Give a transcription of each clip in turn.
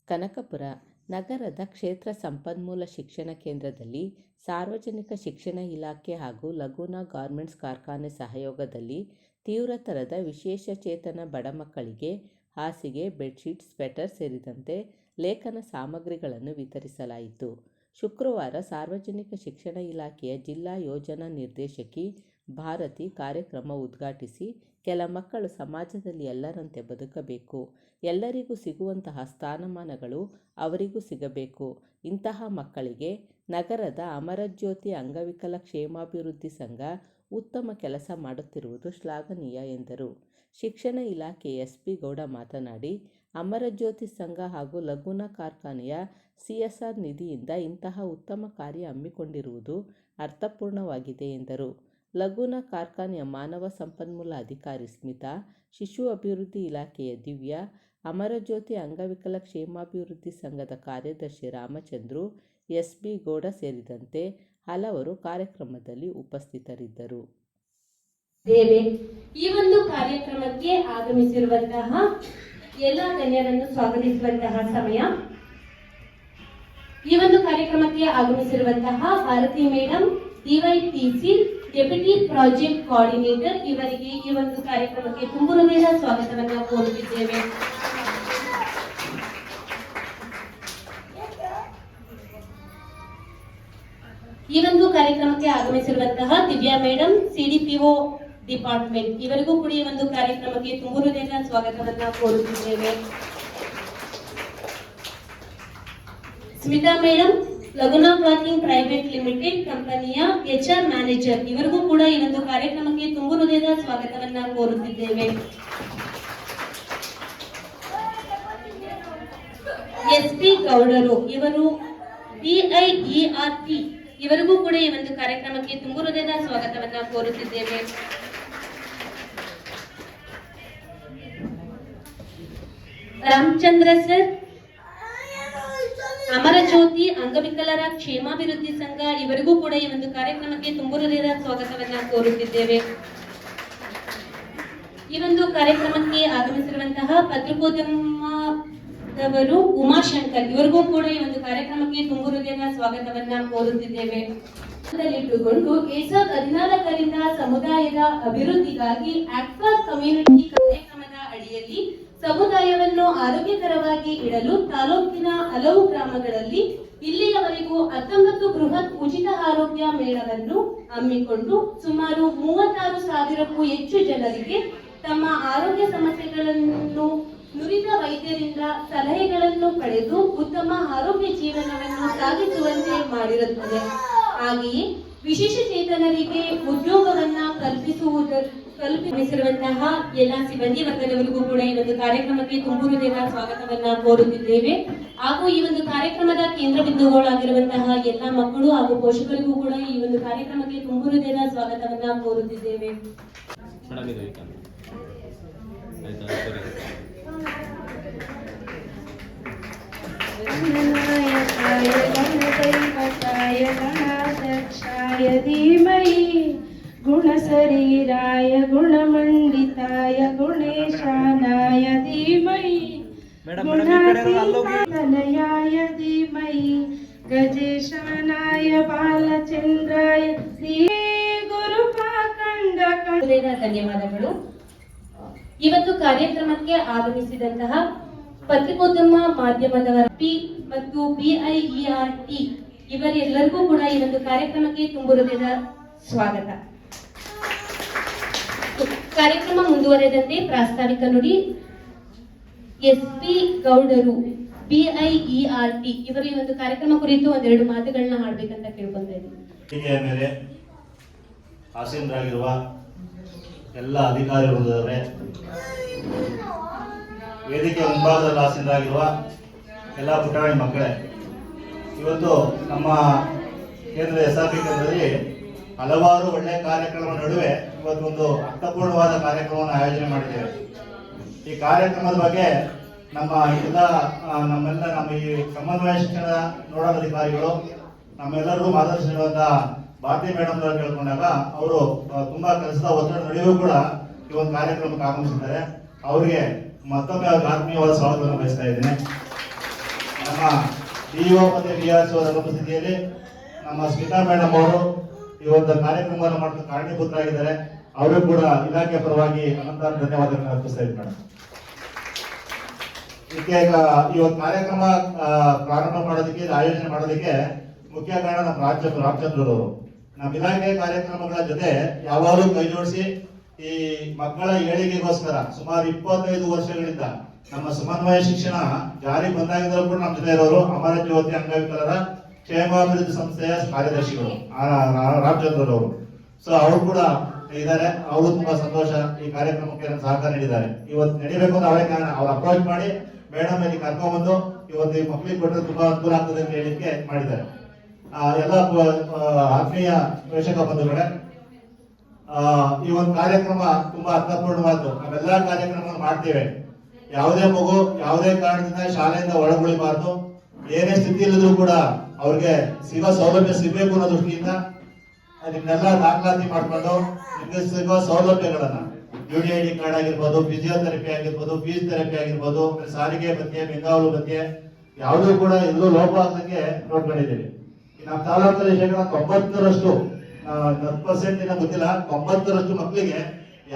ಕನಕಪುರ ನಗರದ ಕ್ಷೇತ್ರ ಸಂಪನ್ಮೂಲ ಶಿಕ್ಷಣ ಕೇಂದ್ರದಲ್ಲಿ ಸಾರ್ವಜನಿಕ ಶಿಕ್ಷಣ ಇಲಾಖೆ ಹಾಗೂ ಲಗೂನಾ ಗಾರ್ಮೆಂಟ್ಸ್ ಕಾರ್ಖಾನೆ ಸಹಯೋಗದಲ್ಲಿ ತೀವ್ರತರದ ವಿಶೇಷಚೇತನ ಬಡ ಮಕ್ಕಳಿಗೆ ಹಾಸಿಗೆ, ಬೆಡ್ಶೀಟ್, ಸ್ವೆಟರ್ ಸೇರಿದಂತೆ ಲೇಖನ ಸಾಮಗ್ರಿಗಳನ್ನು ವಿತರಿಸಲಾಯಿತು. ಶುಕ್ರವಾರ ಸಾರ್ವಜನಿಕ ಶಿಕ್ಷಣ ಇಲಾಖೆಯ ಜಿಲ್ಲಾ ಯೋಜನಾ ನಿರ್ದೇಶಕಿ ಭಾರತಿ ಕಾರ್ಯಕ್ರಮ ಉದ್ಘಾಟಿಸಿ, ಕೆಲ ಮಕ್ಕಳು ಸಮಾಜದಲ್ಲಿ ಎಲ್ಲರಂತೆ ಬದುಕಬೇಕು, ಎಲ್ಲರಿಗೂ ಸಿಗುವಂತಹ ಸ್ಥಾನಮಾನಗಳು ಅವರಿಗೂ ಸಿಗಬೇಕು, ಇಂತಹ ಮಕ್ಕಳಿಗೆ ನಗರದ ಅಮರಜ್ಯೋತಿ ಅಂಗವಿಕಲ ಕ್ಷೇಮಾಭಿವೃದ್ಧಿ ಸಂಘ ಉತ್ತಮ ಕೆಲಸ ಮಾಡುತ್ತಿರುವುದು ಶ್ಲಾಘನೀಯ ಎಂದರು. ಶಿಕ್ಷಣ ಇಲಾಖೆ ಎಸ್.ಪಿ. ಗೌಡ ಮಾತನಾಡಿ, ಅಮರಜ್ಯೋತಿ ಸಂಘ ಹಾಗೂ ಲಗೂನಾ ಕಾರ್ಖಾನೆಯ CSR ನಿಧಿಯಿಂದ ಇಂತಹ ಉತ್ತಮ ಕಾರ್ಯ ಹಮ್ಮಿಕೊಂಡಿರುವುದು ಅರ್ಥಪೂರ್ಣವಾಗಿದೆ ಎಂದರು. ಲಗೂನಾ ಕಾರ್ಖಾನೆಯ ಮಾನವ ಸಂಪನ್ಮೂಲ ಅಧಿಕಾರಿ ಸ್ಮಿತಾ, ಶಿಶು ಅಭಿವೃದ್ಧಿ ಇಲಾಖೆಯ ದಿವ್ಯಾ, ಅಮರಜ್ಯೋತಿ ಅಂಗವಿಕಲ ಕ್ಷೇಮಾಭಿವೃದ್ಧಿ ಸಂಘದ ಕಾರ್ಯದರ್ಶಿ ರಾಮಚಂದ್ರು, ಎಸ್.ಬಿ. ಗೌಡ ಸೇರಿದಂತೆ ಹಲವರು ಕಾರ್ಯಕ್ರಮದಲ್ಲಿ ಉಪಸ್ಥಿತರಿದ್ದರು. ಈ ಒಂದು ಕಾರ್ಯಕ್ರಮಕ್ಕೆ ಆಗಮಿಸಿರುವಂತಹ ಎಲ್ಲ ಗಣ್ಯರನ್ನು ಸ್ವಾಗತಿಸುವಂತಹ ಸಮಯ. ಈ ಒಂದು ಕಾರ್ಯಕ್ರಮಕ್ಕೆ ಆಗಮಿಸಿರುವಂತಹ Bharati madam, DYPC deputy project coordinator, ಇವರಿಗೆ ಈ ಒಂದು ಕಾರ್ಯಕ್ರಮಕ್ಕೆ ತುಂಬು ಹೃದಯದ ಸ್ವಾಗತವನ್ನು ಕೋರುತ್ತಿದ್ದೇವೆ. ಈ ಒಂದು ಕಾರ್ಯಕ್ರಮಕ್ಕೆ ಆಗಮಿಸಿರುವಂತಹ ದಿವ್ಯಾ ಮೇಡಮ್, CDPO ಡಿಪಾರ್ಟ್ಮೆಂಟ್, ಇವರಿಗೂ ಕೂಡ ಈ ಒಂದು ಕಾರ್ಯಕ್ರಮಕ್ಕೆ ತುಂಬು ಹೃದಯದ ಸ್ವಾಗತವನ್ನ ಕೋರುತ್ತಿದ್ದೇವೆ. Smita madam, Laguna clothing private limited ಕಂಪನಿಯ HR ಮ್ಯಾನೇಜರ್, ಇವರಿಗೂ ಕೂಡ ಈ ಒಂದು ಕಾರ್ಯಕ್ರಮಕ್ಕೆ ತುಂಬು ಹೃದಯದ ಸ್ವಾಗತವನ್ನ ಕೋರುತ್ತಿದ್ದೇವೆ. SP ಗೌಡರು, ಇವರು DIERT, ಇವರಿಗೂ ಕೂಡ ಈ ಒಂದು ಕಾರ್ಯಕ್ರಮಕ್ಕೆ ತುಂಬು ಹೃದಯದ ಸ್ವಾಗತವನ್ನ ಕೋರುತ್ತಿದ್ದೇವೆ. ರಾಮಚಂದ್ರ ಸರ್, ಅಮರಜ್ಯೋತಿ ಅಂಗವಿಕಲರ ಕ್ಷೇಮಾಭಿವೃದ್ಧಿ ಸಂಘ, ಇವರಿಗೂ ಕೂಡ ಈ ಒಂದು ಕಾರ್ಯಕ್ರಮಕ್ಕೆ ತುಂಬು ಹೃದಯದ ಸ್ವಾಗತವನ್ನ ಕೋರುತ್ತಿದ್ದೇವೆ. ಈ ಒಂದು ಕಾರ್ಯಕ್ರಮಕ್ಕೆ ಆಗಮಿಸಿರುವಂತಹ ಪತ್ರಿಕೋದ್ಯಮದವರು ಉಮಾಶಂಕರ್, ಇವರಿಗೂ ಕೂಡ ಈ ಒಂದು ಕಾರ್ಯಕ್ರಮಕ್ಕೆ ತುಂಬು ಹೃದಯದ ಸ್ವಾಗತವನ್ನ ಕೋರುತ್ತಿದ್ದೇವೆ. ಇಟ್ಟುಕೊಂಡು 2014ರಿಂದ ಸಮುದಾಯದ ಅಭಿವೃದ್ಧಿಗಾಗಿ ಆಕ್ಟ್ ಫಾರ್ ಕಮ್ಯುನಿಟಿ ಕಾರ್ಯಕ್ರಮದ ಅಡಿಯಲ್ಲಿ ಸಮುದಾಯವನ್ನು ಆರೋಗ್ಯಕರವಾಗಿ ಇಡಲು ತಾಲೂಕಿನ ಹಲವು ಗ್ರಾಮಗಳಲ್ಲಿ ಇಲ್ಲಿಯವರೆಗೂ 19 ಬೃಹತ್ ಉಚಿತ ಆರೋಗ್ಯ ಮೇಳವನ್ನು ಹಮ್ಮಿಕೊಂಡು ಸುಮಾರು 36,000ಕ್ಕೂ ಹೆಚ್ಚು ಜನರಿಗೆ ತಮ್ಮ ಆರೋಗ್ಯ ಸಮಸ್ಯೆಗಳನ್ನು ನುರಿತ ವೈದ್ಯರಿಂದ ಸಲಹೆಗಳನ್ನು ಪಡೆದು ಉತ್ತಮ ಆರೋಗ್ಯ ಜೀವನವನ್ನು ಸಾಗಿಸುವಂತೆ ಮಾಡಿರುತ್ತದೆ. ಹಾಗೆಯೇ ವಿಶೇಷ ಚೇತನರಿಗೆ ಉದ್ಯೋಗವನ್ನ ಕಲ್ಪಿಸಿರುವಂತಹ ಎಲ್ಲ ಸಿಬ್ಬಂದಿ ವರ್ಗದವರಿಗೂ ಕೂಡ ಈ ಒಂದು ಕಾರ್ಯಕ್ರಮಕ್ಕೆ ತುಂಬು ಹೃದಯದ ಸ್ವಾಗತವನ್ನ ಕೋರುತ್ತಿದ್ದೇವೆ. ಹಾಗೂ ಈ ಒಂದು ಕಾರ್ಯಕ್ರಮದ ಕೇಂದ್ರ ಬಿಂದುಗಳಾಗಿರುವಂತಹ ಎಲ್ಲ ಮಕ್ಕಳು ಹಾಗೂ ಪೋಷಕರಿಗೂ ಕೂಡ ಈ ಒಂದು ಕಾರ್ಯಕ್ರಮಕ್ಕೆ ತುಂಬು ಹೃದಯದ ಸ್ವಾಗತವನ್ನ ಕೋರುತ್ತಿದ್ದೇವೆ. धीमहि गुणशरीराय गुणमण्डिताय गुणेशानाय धीमहि गुणातीताय धीमहि गजेशानाय बालचन्द्राय गुरुपाखण्ड. ಧನ್ಯವಾದಗಳು. ಇವತ್ತು ಕಾರ್ಯಕ್ರಮಕ್ಕೆ ಆಗಮಿಸಿದಂತಹ ಪತ್ರಿಕೋದ್ಯಮ ಮಾಧ್ಯಮದವರ P ಮತ್ತು BIERT, ಇವರೆಲ್ಲರಿಗೂ ಕೂಡ ಈ ಒಂದು ಕಾರ್ಯಕ್ರಮಕ್ಕೆ ತುಂಬು ಹೃದಯದ ಸ್ವಾಗತ. ಕಾರ್ಯಕ್ರಮ ಮುಂದುವರೆದಂತೆ ಪ್ರಾಸ್ತಾವಿಕ ನುಡಿ SP ಗೌಡರು, BIERT, ಇವರು ಈ ಒಂದು ಕಾರ್ಯಕ್ರಮ ಕುರಿತು ಒಂದೆರಡು ಮಾತುಗಳನ್ನ ಆಡ್ಬೇಕಂತ ಕೇಳ್ಕೊಂತ ಇದ್ದೀನಿ. ಮೇಲೆ ಆಸೀನರಾಗಿರುವ ಎಲ್ಲ ಅಧಿಕಾರಿ ವೃಂದದವರೇ, ವೇದಿಕೆ ಮುಂಭಾಗದಲ್ಲಿ ಆಸೀನರಾಗಿರುವ ಎಲ್ಲ ಪುಟಾಣಿ ಮಕ್ಕಳೇ, ಇವತ್ತು ನಮ್ಮ ಕೇಂದ್ರದ SRP ಕೇಂದ್ರದಲ್ಲಿ ಹಲವಾರು ಒಳ್ಳೆಯ ಕಾರ್ಯಕ್ರಮಗಳ ನಡುವೆ ಇವತ್ತು ಒಂದು ಅರ್ಥಪೂರ್ಣವಾದ ಕಾರ್ಯಕ್ರಮವನ್ನು ಆಯೋಜನೆ ಮಾಡಿದ್ದೇವೆ. ಈ ಕಾರ್ಯಕ್ರಮದ ಬಗ್ಗೆ ನಮ್ಮ ಈ ಸಮನ್ವಯ ಶಿಕ್ಷಣ ನೋಡಲ್ ಅಧಿಕಾರಿಗಳು ನಮ್ಮೆಲ್ಲರಿಗೂ ಮಾರ್ಗದರ್ಶಿಸಿರುವಂತಹ ಭಾರತಿ ಮೇಡಮ್ ಅವರು ಕೇಳ್ಕೊಂಡಾಗ ಅವರು ತುಂಬಾ ಕೆಲಸದ ಒತ್ತಡ ನಡುವೆಯೂ ಕೂಡ ಈ ಒಂದು ಕಾರ್ಯಕ್ರಮಕ್ಕೆ ಆಗಮಿಸಿದ್ದಾರೆ. ಅವರಿಗೆ ಮತ್ತೊಮ್ಮೆ ಆತ್ಮೀಯವಾದ ಸ್ವಾಗತವನ್ನು ಬಯಸ್ತಾ ಇದ್ದೇನೆ. ನಮ್ಮ ಡಿಒ ಮತ್ತು BRC ಅವರ ಉಪಸ್ಥಿತಿಯಲ್ಲಿ ನಮ್ಮ ಸ್ಮಿತಾ ಮೇಡಮ್ ಅವರು ಈ ಒಂದು ಕಾರ್ಯಕ್ರಮವನ್ನು ಮಾಡಲು ಕಾರಣೀಭೂತರಾಗಿದ್ದಾರೆ. ಅವರು ಕೂಡ ಇಲಾಖೆ ಪರವಾಗಿ ಅನಂತ ಧನ್ಯವಾದಗಳನ್ನು ಅರ್ಪಿಸ್ತಾ ಇದ್ದೀನಿ ಮೇಡಮ್. ಇದಕ್ಕೆ ಈ ಒಂದು ಕಾರ್ಯಕ್ರಮ ಪ್ರಾರಂಭ ಮಾಡೋದಕ್ಕೆ, ಆಯೋಜನೆ ಮಾಡೋದಕ್ಕೆ ಮುಖ್ಯ ಕಾರಣ ನಮ್ಮ ರಾಮಚಂದ್ರರವರು. ನಮ್ಮ ಇಲಾಖೆ ಕಾರ್ಯಕ್ರಮಗಳ ಜೊತೆ ಯಾವಾಗಲೂ ಕೈ ಜೋಡಿಸಿ ಈ ಮಕ್ಕಳ ಏಳಿಗೆಗೋಸ್ಕರ ಸುಮಾರು 25 ವರ್ಷಗಳಿಂದ ನಮ್ಮ ಸಮನ್ವಯ ಶಿಕ್ಷಣ ಜಾರಿ ಬಂದಾಗಿದ್ದರೂ ಕೂಡ ನಮ್ಮ ಜೊತೆ ಇರೋರು ಅಮರ ಜ್ಯೋತಿ ಅಂಗವಿಕಲರ ಕ್ಷೇಮಾಭಿವೃದ್ಧಿ ಸಂಸ್ಥೆಯ ಕಾರ್ಯದರ್ಶಿಗಳು ರಾಮಚಂದ್ರರವರು. ಸೊ ಅವರು ಕೂಡ ಇದ್ದಾರೆ. ಅವರು ತುಂಬಾ ಸಂತೋಷ ಈ ಕಾರ್ಯಕ್ರಮಕ್ಕೆ ಸಹಕಾರ ನೀಡಿದ್ದಾರೆ. ಇವತ್ತು ನಡೀಬೇಕು ಅಂತ ಅವರೇ ಕಾರಣ. ಅವ್ರು ಅಪ್ರೋಚ್ ಮಾಡಿ ಮೇಡಮ್ ಇಲ್ಲಿ ಕರ್ಕೊಂಡ್ಬಂದು ಇವತ್ತು ಈ ಮಕ್ಕಳಿಗೆ ಕೊಟ್ಟರೆ ತುಂಬಾ ಅನುಕೂಲ ಆಗ್ತದೆ ಅಂತ ಹೇಳಿಕ್ಕೆ ಮಾಡಿದ್ದಾರೆ. ಎಲ್ಲ ಆತ್ಮೀಯ ಪ್ರೇಕ್ಷಕ ಬಂಧುಗಳೇ, ಈ ಒಂದು ಕಾರ್ಯಕ್ರಮ ತುಂಬಾ ಅರ್ಥಪೂರ್ಣವಾದ್ದು. ನಾವೆಲ್ಲ ಕಾರ್ಯಕ್ರಮ ಮಾಡ್ತೇವೆ. ಯಾವುದೇ ಮಗು ಯಾವುದೇ ಕಾರಣದಿಂದ ಶಾಲೆಯಿಂದ ಒಳಗುಳಿಬಾರ್ದು. ಏನೇ ಸ್ಥಿತಿ ಇಲ್ಲದ್ರೂ ಕೂಡ ಅವ್ರಿಗೆ ಸಿಗೋ ಸೌಲಭ್ಯ ಸಿಗಬೇಕು ಅನ್ನೋ ದೃಷ್ಟಿಯಿಂದ ನಿಮ್ನೆಲ್ಲ ದಾಖಲಾತಿ ಮಾಡ್ಕೊಂಡು ನಿಮ್ಗೆ ಸಿಗೋ ಸೌಲಭ್ಯಗಳನ್ನ UDID ಕಾರ್ಡ್ ಆಗಿರ್ಬೋದು, ಫಿಸಿಯೋಥೆರಪಿ ಆಗಿರ್ಬೋದು, ಫೀಸ್ ಥೆರಪಿ ಆಗಿರ್ಬೋದು, ಸಾರಿಗೆ ಭತ್ಯೆ, ಬೆಂಗಾವಲು ಭತ್ಯೆ ಯಾವುದೂ ಕೂಡ ಎಲ್ಲೂ ಲೋಪ ಆಗದಂಗೆ ನೋಡ್ಕೊಂಡಿದ್ದೀವಿ. ನಮ್ಮ ತಾಲೂಕಲ್ಲಿ ಶೇಕಡ 90ರಷ್ಟು 10% ಗೊತ್ತಿಲ್ಲ, 90ರಷ್ಟು ಮಕ್ಕಳಿಗೆ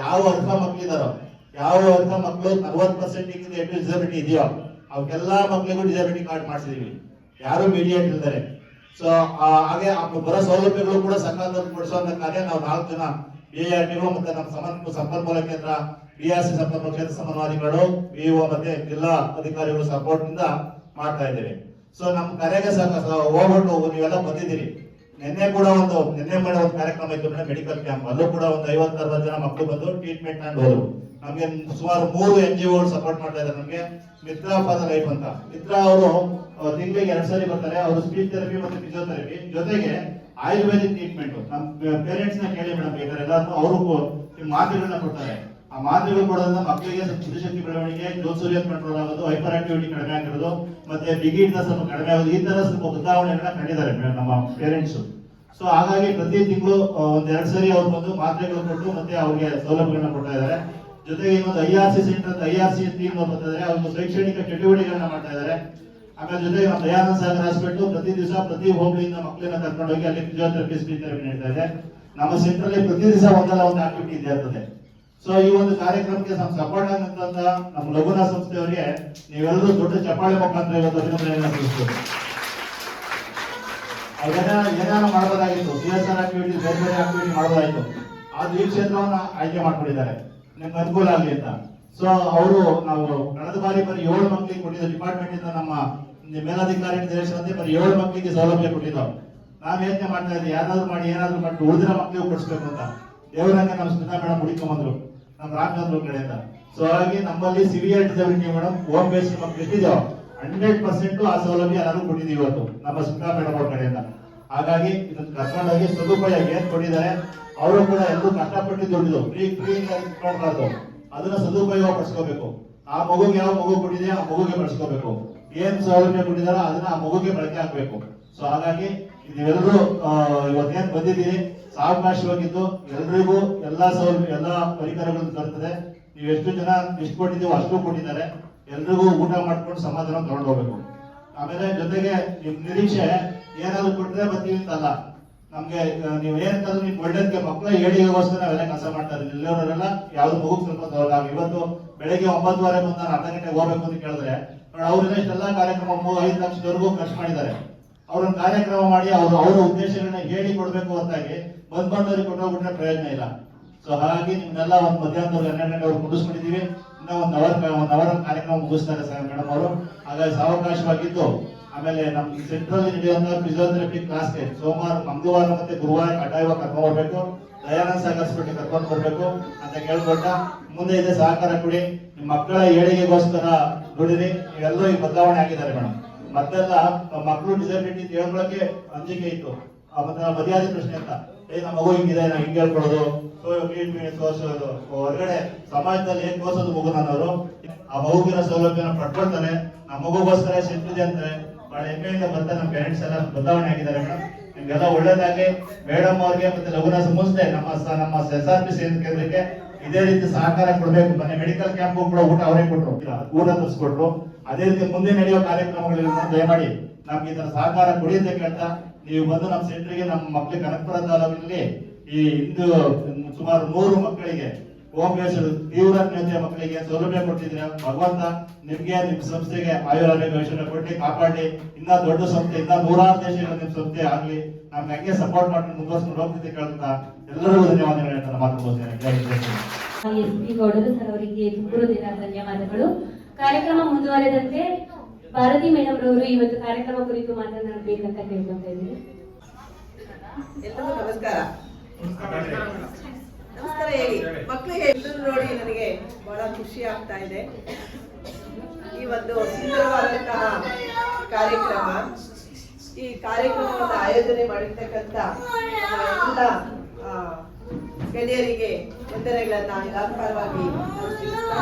ಯಾವ ಅರ್ಥ ಮಕ್ಕಳಿದಾರೋ, ಯಾವ ಅರ್ಥ ಮಕ್ಕಳು 40% ಎಷ್ಟು ಡಿಸಬಿಲಿಟಿ ಇದೆಯೋ ಅವಕ್ಕೆಲ್ಲ ಮಕ್ಕಳಿಗೂ ಡಿಸಬಿಲಿಟಿ ಕಾರ್ಡ್ ಮಾಡಿಸಿದೀವಿ. ಯಾರು ಮೀಡಿಯೇಟ್ ಇಲ್ದರೆ. ಸೊ ಹಾಗೆ ಬರೋ ಸೌಲಭ್ಯಗಳು ಕೂಡ ಸಕಾಲದಲ್ಲಿ ಕೊಡಿಸುವಂತ ಕಾರ್ಯ ನಾವು 4 ಜನ BIRTಗಳು ಮತ್ತೆ ನಮ್ಮ ಸಂಪನ್ಮೂಲ ಕೇಂದ್ರ BRC ಸಂಪನ್ಮೂಲ ಕೇಂದ್ರ ಸಮನ್ವಯಾಧಿಕಾರಿಗಳು, BO ಮತ್ತೆ ಜಿಲ್ಲಾ ಅಧಿಕಾರಿಗಳು ಸಪೋರ್ಟ್ ನಿಂದ ಮಾಡ್ತಾ ಇದ್ದೇವೆ. ಸೊ ನಮ್ಮ ಕರೆಗೆ ಹೋಗ್ಬಿಟ್ಟು ನೀವೆಲ್ಲ ಬಂದಿದ್ದೀರಿ. ನಿನ್ನೆ ಮಾಡಿ ಒಂದು ಕಾರ್ಯಕ್ರಮ ಇತ್ತು ಮೆಡಿಕಲ್ ಕ್ಯಾಂಪ್. ಅಲ್ಲೂ ಕೂಡ ಒಂದು 50-60 ಜನ ಮಕ್ಕಳು ಬಂದು ಟ್ರೀಟ್ಮೆಂಟ್ ಮಾಡಿ ಹೋದ್ರು. ನಮ್ಗೆ ಸುಮಾರು 3 NGOಗಳು ಸಪೋರ್ಟ್ ಮಾಡ್ತಾ ಇದ್ದಾರೆ. ನಮ್ಗೆ ಮಿತ್ರ ಫಾರ್ ದ ಲೈಫ್ ಅಂತ. ಮಿತ್ರ ಅವರು ತಿಂಗಳಿಗೆ 2 ಸರಿ ಬರ್ತಾರೆ. ಅವರು ಸ್ಪೀಚ್ ಥೆರಪಿ ಮತ್ತು ಫಿಸಿಯೋಥೆರಪಿ ಜೊತೆಗೆ ಆಯುರ್ವೇದಿಕ್ ಟ್ರೀಟ್ಮೆಂಟ್. ನಮ್ಮ ಪೇರೆಂಟ್ಸ್ ನ ಕೇಳಿ ಮೇಡಮ್, ಬೇಕಾದ್ರೆ ಎಲ್ಲರೂ ಅವರು ಮಾತ್ರೆಗಳನ್ನ ಕೊಡ್ತಾರೆ. ಆ ಮಾತ್ರೆಗಳು ಕೊಡೋದ್ರಿಂದ ಮಕ್ಕಳಿಗೆ ಬುದ್ಧಿಶಕ್ತಿ ಬೆಳವಣಿಗೆ, ಜೋಸೂರಿಯನ್ ಕಂಟ್ರೋಲ್ ಆಗೋದು, ಹೈಪರ್ ಆಕ್ಟಿವಿಟಿ ಕಡಿಮೆ ಆಗಿರೋದು, ಮತ್ತೆ ಬಿಗಿಡ್ನ ಸ್ವಲ್ಪ ಕಡಿಮೆ ಆಗೋದು, ಈ ತರ ಸ್ವಲ್ಪ ಬದಲಾವಣೆಗಳನ್ನ ಕಂಡಿದ್ದಾರೆ ನಮ್ಮ ಪೇರೆಂಟ್ಸ್. ಸೊ ಹಾಗಾಗಿ ಪ್ರತಿ ತಿಂಗಳು 1-2 ಸರಿ ಅವ್ರು ಬಂದು ಮಾತ್ರೆಗಳು ಕೊಟ್ಟು ಮತ್ತೆ ಅವ್ರಿಗೆ ಸೌಲಭ್ಯಗಳನ್ನ ಕೊಡ್ತಾ ಇದ್ದಾರೆ. ಜೊತೆಗೆ ಇನ್ನೊಂದು IRC ಸೆಂಟರ್ ಅಂತ IRC ಟೀಮ್ ಬರ್ತಾ ಇದ್ದಾರೆ. ಅವ್ರಿಗೆ ಶೈಕ್ಷಣಿಕ ಚಟುವಟಿಕೆಗಳನ್ನ ಮಾಡ್ತಾ ಇದ್ದಾರೆ. ಆಮೇಲೆ ಜೊತೆಗೆ ನಮ್ಮ ದಯಾನಂದ ಸಾಗರ್ ಹಾಸ್ಪಿಟಲ್ ಪ್ರತಿ ದಿವಸ ಪ್ರತಿ ಹೋಬಳಿಯಿಂದ ಮಕ್ಕಳನ್ನ ಕರ್ಕೊಂಡು ಹೋಗಿ ಅಲ್ಲಿ ಫಿಸಿಯೋಥೆರಪಿ, ಸ್ಪೀಚ್ ಥೆರಪಿ ನೀಡ್ತಾ ಇದೆ. ನಮ್ಮ ಸೆಂಟರ್ ಅಲ್ಲಿ ಪ್ರತಿ ದಿವಸ ಒಂದಲ್ಲ ಒಂದು ಆಕ್ಟಿವಿಟಿ ಇದೆ ಇರ್ತದೆ. ಸೊ ಈ ಒಂದು ಕಾರ್ಯಕ್ರಮಕ್ಕೆ ಸಪೋರ್ಟ್ ಆಗಂತ ನಮ್ಮ ಲಘುನಾ ಸಂಸ್ಥೆಯವರಿಗೆ ನೀವೆಲ್ಲರೂ ದೊಡ್ಡ ಚಪ್ಪಾಳೆ ಮುಖಾಂತರ ಇವತ್ತು ಅಭಿನಂದನೆಯನ್ನು ತಿಳಿಸ್ಬೋದು. ಏನಾದ್ರು ಮಾಡಬಹುದಾಗಿತ್ತು, CSR ಆಕ್ಟಿವಿಟಿ, ಬೇರೆ ಆಕ್ಟಿವಿಟಿ ಮಾಡಬಹುದಾಗಿತ್ತು. ಆದ್ರೆ ಈ ಕ್ಷೇತ್ರವನ್ನ ಆಯ್ಕೆ ಮಾಡ್ಕೊಂಡಿದ್ದಾರೆ ನಿಮ್ಗೆ ಅನುಕೂಲ ಆಗಲಿ ಅಂತ. ಸೊ ಅವರು ನಾವು ಕಳೆದ ಬಾರಿ ಬರೀ 7 ಮಕ್ಕಳಿಗೆ ಕೊಟ್ಟಿದ್ದ ಡಿಪಾರ್ಟ್ಮೆಂಟ್ ಇಂದ ನಮ್ಮ ಮೇಲಾಧಿಕಾರಿ ನಿರ್ದೇಶನದಂತೆ ಬರೀ 7 ಮಕ್ಕಳಿಗೆ ಸೌಲಭ್ಯ ಕೊಟ್ಟಿದ್ದಾವೆ. ನಾವು ಯೋಚನೆ ಮಾಡ್ತಾ ಇದ್ದೀವಿ ಏನಾದ್ರು ಮಾಡಿ ಉಳಿದಿರೋ ಮಕ್ಕಳಿಗೆ ಕೊಡಿಸ್ಬೇಕು ಅಂತ. ದೇವರಂಗೆ ನಮ್ಮ ಸ್ಮಿತಾ ಮೇಡಮ್ ಹುಡುಕೊಂಡ್ಬಂದ್ರು ನಮ್ಮ ರಾಮಚಂದ್ರ ಕಡೆಯಿಂದ. ಸೊ ಹಾಗಾಗಿ ನಮ್ಮಲ್ಲಿ severe disability madam home based ಮಕ್ಕಳು ಎಷ್ಟಿದೆಯೋ 100% ಆ ಸೌಲಭ್ಯ ಎಲ್ಲರೂ ಕೊಟ್ಟಿದ್ದೀವಿ ಇವತ್ತು ನಮ್ಮ ಸ್ಮಿತಾ ಮೇಡಮ್ ಅವ್ರ ಕಡೆಯಿಂದ. ಹಾಗಾಗಿ ಇದನ್ನು ಕರ್ಕೊಂಡೋಗಿ ಸದುಪಯೋಗ ಏನ್ ಕೊಟ್ಟಿದ್ದಾರೆ, ಅವರು ಕೂಡ ಎಲ್ಲರೂ ಕಷ್ಟಪಟ್ಟು ದುಡ್ಡಿದ್ದು ಫ್ರೀ ನೋಡ್ಬಾರ್ದು, ಅದನ್ನ ಸದುಪಯೋಗ ಪಡಿಸ್ಕೋಬೇಕು. ಆ ಮಗುಗೆ ಯಾವ ಮಗು ಕೊಟ್ಟಿದೆಯೋ ಆ ಮಗುಗೆ ಬಳಸ್ಕೋಬೇಕು. ಏನ್ ಸೌಲಭ್ಯ ಕೊಟ್ಟಿದಾರೋ ಅದನ್ನ ಆ ಮಗುಗೆ ಬಳಕೆ ಆಗ್ಬೇಕು. ಸೊ ಹಾಗಾಗಿ ನೀವೆಲ್ಲರೂ ಇವತ್ತೇನ್ ಬಂದಿದ್ದೀರಿ ಸಾವಕಾಶವಾಗಿದ್ದು ಎಲ್ರಿಗೂ ಎಲ್ಲಾ ಸೌಲಭ್ಯ ಎಲ್ಲಾ ಪರಿಕರಗಳನ್ನು ತರ್ತದೆ. ನೀವು ಎಷ್ಟು ಜನ ಎಷ್ಟು ಕೊಟ್ಟಿದ್ದೀವೋ ಅಷ್ಟು ಕೊಟ್ಟಿದ್ದಾರೆ. ಎಲ್ರಿಗೂ ಊಟ ಮಾಡ್ಕೊಂಡು ಸಮಾಧಾನ ತಗೊಂಡು ಹೋಗ್ಬೇಕು. ಆಮೇಲೆ ಜೊತೆಗೆ ನಿಮ್ ನಿರೀಕ್ಷೆ ಏನಾದ್ರು ಕೊಟ್ಟರೆ ಬರ್ತೀವಿ ಅಂತಲ್ಲ. ನಮ್ಗೆ ನೀವು ಏನಂತಂದ್ರೆ ನಿಮ್ ಒಳ್ಳೇದಕ್ಕೆ ಮಕ್ಕಳ ಏಳಿಗೆಗೋಸ್ಕರ ನಾವೆಲ್ಲ ಕೆಲಸ ಮಾಡ್ತಾ ಇದ್ದೀವಿ. ಎಲ್ಲವರೆಲ್ಲ ಯಾವ್ದು ಮಗು ಸ್ವಲ್ಪ ಇವತ್ತು ಬೆಳಗ್ಗೆ 9:30 ಬಂದು ನಾನು ಅರ್ಧ ಗಂಟೆಗೆ ಹೋಗ್ಬೇಕು ಅಂತ ಕೇಳಿದ್ರೆ ಅವ್ರೆಲ್ಲ ಇಷ್ಟೆಲ್ಲ ಕಾರ್ಯಕ್ರಮ 5 ಲಕ್ಷದವರೆಗೂ ಖರ್ಚು ಮಾಡಿದ್ದಾರೆ. ಅವ್ರನ್ನ ಕಾರ್ಯಕ್ರಮ ಮಾಡಿ ಅವ್ರ ಉದ್ದೇಶಗಳನ್ನ ಹೇಳಿ ಕೊಡ್ಬೇಕು ಅಂತಾಗಿ ಬಂದವರಿಗೆ ಕೊಟ್ಟೋಗ್ಬಿಟ್ರೆ ಪ್ರಯೋಜನ ಇಲ್ಲ. ಸೊ ಹಾಗಾಗಿ ನಿಮ್ನೆಲ್ಲ ಒಂದು ಮಧ್ಯಾಹ್ನದವ್ರು 12 ಗಂಟೆವರೆಗೂ ಮುಗಿಸ್ಕೊಂಡಿದ್ದೀವಿ. ಇನ್ನೂ ಒಂದು ಅವರ್ ಕಾರ್ಯಕ್ರಮ ಮುಗಿಸ್ತಾರೆ ಸರ್ ಮೇಡಮ್ ಅವರು. ಹಾಗಾಗಿ ಸಾವಕಾಶವಾಗಿದ್ದು ಆಮೇಲೆ ನಮ್ಮ ಸೆಂಟ್ರಲ್ಲಿ ನಡೆಯುವಂತ ಫಿಸಿಯೋಥೆರಪಿ ಕ್ಲಾಸ್ಗೆ ಸೋಮವಾರ, ಮಂಗಳವಾರ ಮತ್ತೆ ಗುರುವಾರ ಕಡ್ಡಾಯವಾಗಿ ಕರ್ಕೊಂಡು ಬರ್ಬೇಕು. ದಯಾನಂದ ಸಾಗರ್ ಹಾಸ್ಪಿಟಲ್ ಕರ್ಕೊಂಡು ಬರ್ಬೇಕು ಅಂತ ಕೇಳ್ಕೊಟ್ಟ ಮುಂದೆ ಇದೆ ಸಹಕಾರ ಕೊಡಿ. ನಿಮ್ಮ ಮಕ್ಕಳ ಏಳಿಗೆಗೋಸ್ಕರ ದುಡಿರಿ. ಇವೆಲ್ಲರೂ ಈ ಬದಲಾವಣೆ ಆಗಿದ್ದಾರೆ ಮೇಡಮ್. ಮತ್ತೆಲ್ಲ ಮಕ್ಕಳು ಡಿಸಬಿಲಿಟಿ ಹೇಳ್ಕೊಳಕ್ಕೆ ಅಂಜಿಕೆ ಇತ್ತು. ಮತ್ತೆ ಮರ್ಯಾದೆ ಪ್ರಶ್ನೆ ಅಂತ ನಮ್ಮ ಮಗು ಹಿಂಗಿದೆ ನಾವು ಹಿಂಗೆ ಹೇಳ್ಕೊಡೋದು, ತೋರಿಸೋದು, ಹೊರಗಡೆ ಸಮಾಜದಲ್ಲಿ ಏನ್ ತೋರಿಸೋದು ಮಗು ಅನ್ನೋರು ಆ ಮಗುವಿನ ಸೌಲಭ್ಯನ ಪಡ್ಕೊಳ್ತಾರೆ. ನಮ್ಮ ಮಗುಗೋಸ್ಕರ ಸಿಕ್ಕಿದೆ ಅಂದ್ರೆ ಬಹಳ ಹೆಮ್ಮೆಯಿಂದ ಬರ್ತಾರೆ. ನಮ್ಮ ಪೇರೆಂಟ್ಸ್ ಎಲ್ಲ ಬದಲಾವಣೆ ಆಗಿದ್ದಾರೆ ಮೇಡಮ್. ನಿಮ್ಗೆಲ್ಲ ಒಳ್ಳೇದಾಗಿ ಮೇಡಮ್ ಅವ್ರಿಗೆ ಮತ್ತೆ ಲಘುನಾ ಸಂಸ್ಥೆ ನಮ್ಮ SRP ಕೇಂದ್ರಕ್ಕೆ ಇದೇ ರೀತಿ ಸಹಕಾರ ಕೊಡ್ಬೇಕು. ಮನೆ ಮೆಡಿಕಲ್ ಕ್ಯಾಂಪ್ ಕೂಡ ಊಟ ಅವರೇ ಕೊಟ್ಟರು, ಊಟ ತರಿಸ್ಕೊಟ್ರು. ಅದೇ ರೀತಿ ಮುಂದೆ ನಡೆಯುವ ಕಾರ್ಯಕ್ರಮಗಳಲ್ಲಿ ದಯಮಾಡಿ ನಮ್ಗೆ ಇದರ ಸಹಕಾರ ಕೊಡಿ ಅಂತ ಕೇಳ್ತಾ, ನೀವು ಬಂದು ನಮ್ಮ ಸೆಂಟ್ರಿಗೆ ನಮ್ಮ ಮಕ್ಕಳಿಗೆ ಕನಕಪುರ ತಾಲೂಕಿನಲ್ಲಿ ಈ ಇಂದು ಸುಮಾರು 100 ಮಕ್ಕಳಿಗೆ ಹೋಮ್ ಬೇಸ್ಡ್ ತೀವ್ರ ನ್ಯೂನತೆ ಮಕ್ಕಳಿಗೆ ಸೌಲಭ್ಯ ಕೊಡ್ತಿದ್ದೀರಾ. ಭಗವಂತ ನಿಮ್ಗೆ ನಿಮ್ಮ ಸಂಸ್ಥೆಗೆ ಆಯುರಾರೋಗ್ಯ ಐಶ್ವರ್ಯ ಕೊಟ್ಟು ಕಾಪಾಡಿ, ಇನ್ನ ದೊಡ್ಡ ಸಂಸ್ಥೆ, ಇನ್ನ 100 ದೇಶಗಳ ನಿಮ್ಮ ಸಂಸ್ಥೆ ಆಗ್ಲಿ, ನಮ್ಗೆ ಹಂಗೆ ಸಪೋರ್ಟ್ ಮಾಡಿ ಮುಂದುವರ್ಸ್ಕೊಂಡು ಹೋಗ್ತಿದ್ದೆ ಕೇಳ್ತಾ ಎಲ್ಲರಿಗೂ ಧನ್ಯವಾದಗಳು ಹೇಳ್ತಾರೆ ಮಾತುಕೋತೀನಿ. ಎಸ್.ಪಿ. ಗೌಡರು ಸರ್ ಅವರಿಗೆ ತುಂಬು ಧನ್ಯವಾದಗಳು. ಕಾರ್ಯಕ್ರಮ ಮುಂದುವರೆದಂತೆ ಭಾರತಿ ಮೇಡಮ್ ರವರು ಈ ಒಂದು ಕಾರ್ಯಕ್ರಮ ಕುರಿತು ಮಾತನಾಡಬೇಕಂತ ಕೇಳ್ಕೊತಾ ಇದ್ದೀನಿ. ಎಲ್ಲರಿಗೂ ನಮಸ್ಕಾರ. ನಮಸ್ಕಾರ ಹೇಳಿ ಮಕ್ಕಳಿಗೆ ಎಲ್ಲರೂ ನೋಡಿ ನನಗೆ ಬಹಳ ಖುಷಿ ಆಗ್ತಾ ಇದೆ. ಈ ಒಂದು ಸುಂದರವಾದಂತಹ ಕಾರ್ಯಕ್ರಮ, ಈ ಕಾರ್ಯಕ್ರಮವನ್ನು ಆಯೋಜನೆ ಮಾಡಿರ್ತಕ್ಕಂಥ ಎಲ್ಲ ಗೆಳೆಯರಿಗೆ ವಂದನೆಗಳನ್ನ ಇಲಾಖಾವಾಗಿ ತಿಳಿಸ್ತಾ,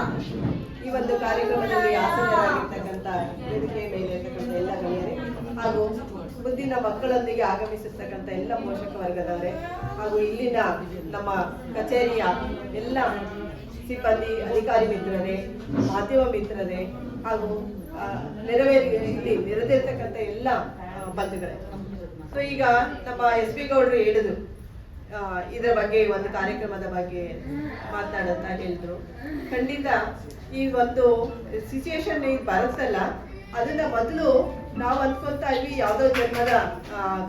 ಈ ಒಂದು ಕಾರ್ಯಕ್ರಮದಲ್ಲಿ ಆಸಕ್ತರಾಗಿರ್ತಕ್ಕಂಥ ವೇದಿಕೆ ಮೇಲೆ ಇರ್ತಕ್ಕಂಥ ಎಲ್ಲ ಗೆಳೆಯರೇ ಹಾಗೂ ಮುಂದಿನ ಮಕ್ಕಳೊಂದಿಗೆ ಆಗಮಿಸಿರ್ತಕ್ಕಂಥ ಎಲ್ಲ ಪೋಷಕ ವರ್ಗದವರೇ ಹಾಗೂ ಇಲ್ಲಿನ ನಮ್ಮ ಕಚೇರಿಯ ಎಲ್ಲ ಸಿಬ್ಬಂದಿ, ಅಧಿಕಾರಿ ಮಿತ್ರರೇ, ಮಾಧ್ಯಮ ಮಿತ್ರರೇ ಹಾಗೂ ಇಲ್ಲಿ ನೆರೆದಿರ್ತಕ್ಕಂಥ ಎಲ್ಲ ಬಂಧುಗಳೇ. ಸೊ ಈಗ ನಮ್ಮ ಎಸ್.ಪಿ. ಗೌಡರು ಹೇಳಿದ್ರು ಇದರ ಬಗ್ಗೆ, ಒಂದು ಕಾರ್ಯಕ್ರಮದ ಬಗ್ಗೆ ಮಾತನಾಡುತ್ತಾ ಹೇಳಿದ್ರು. ಖಂಡಿತ ಈ ಒಂದು ಸಿಚುಯೇಷನ್ ಈಗ ಬರುತ್ತಲ್ಲ, ಅದನ್ನ ಮೊದಲು ನಾವು ಅಂದ್ಕೊಂತಾ ಇದ್ವಿ ಯಾವುದೋ ಜನ್ಮದ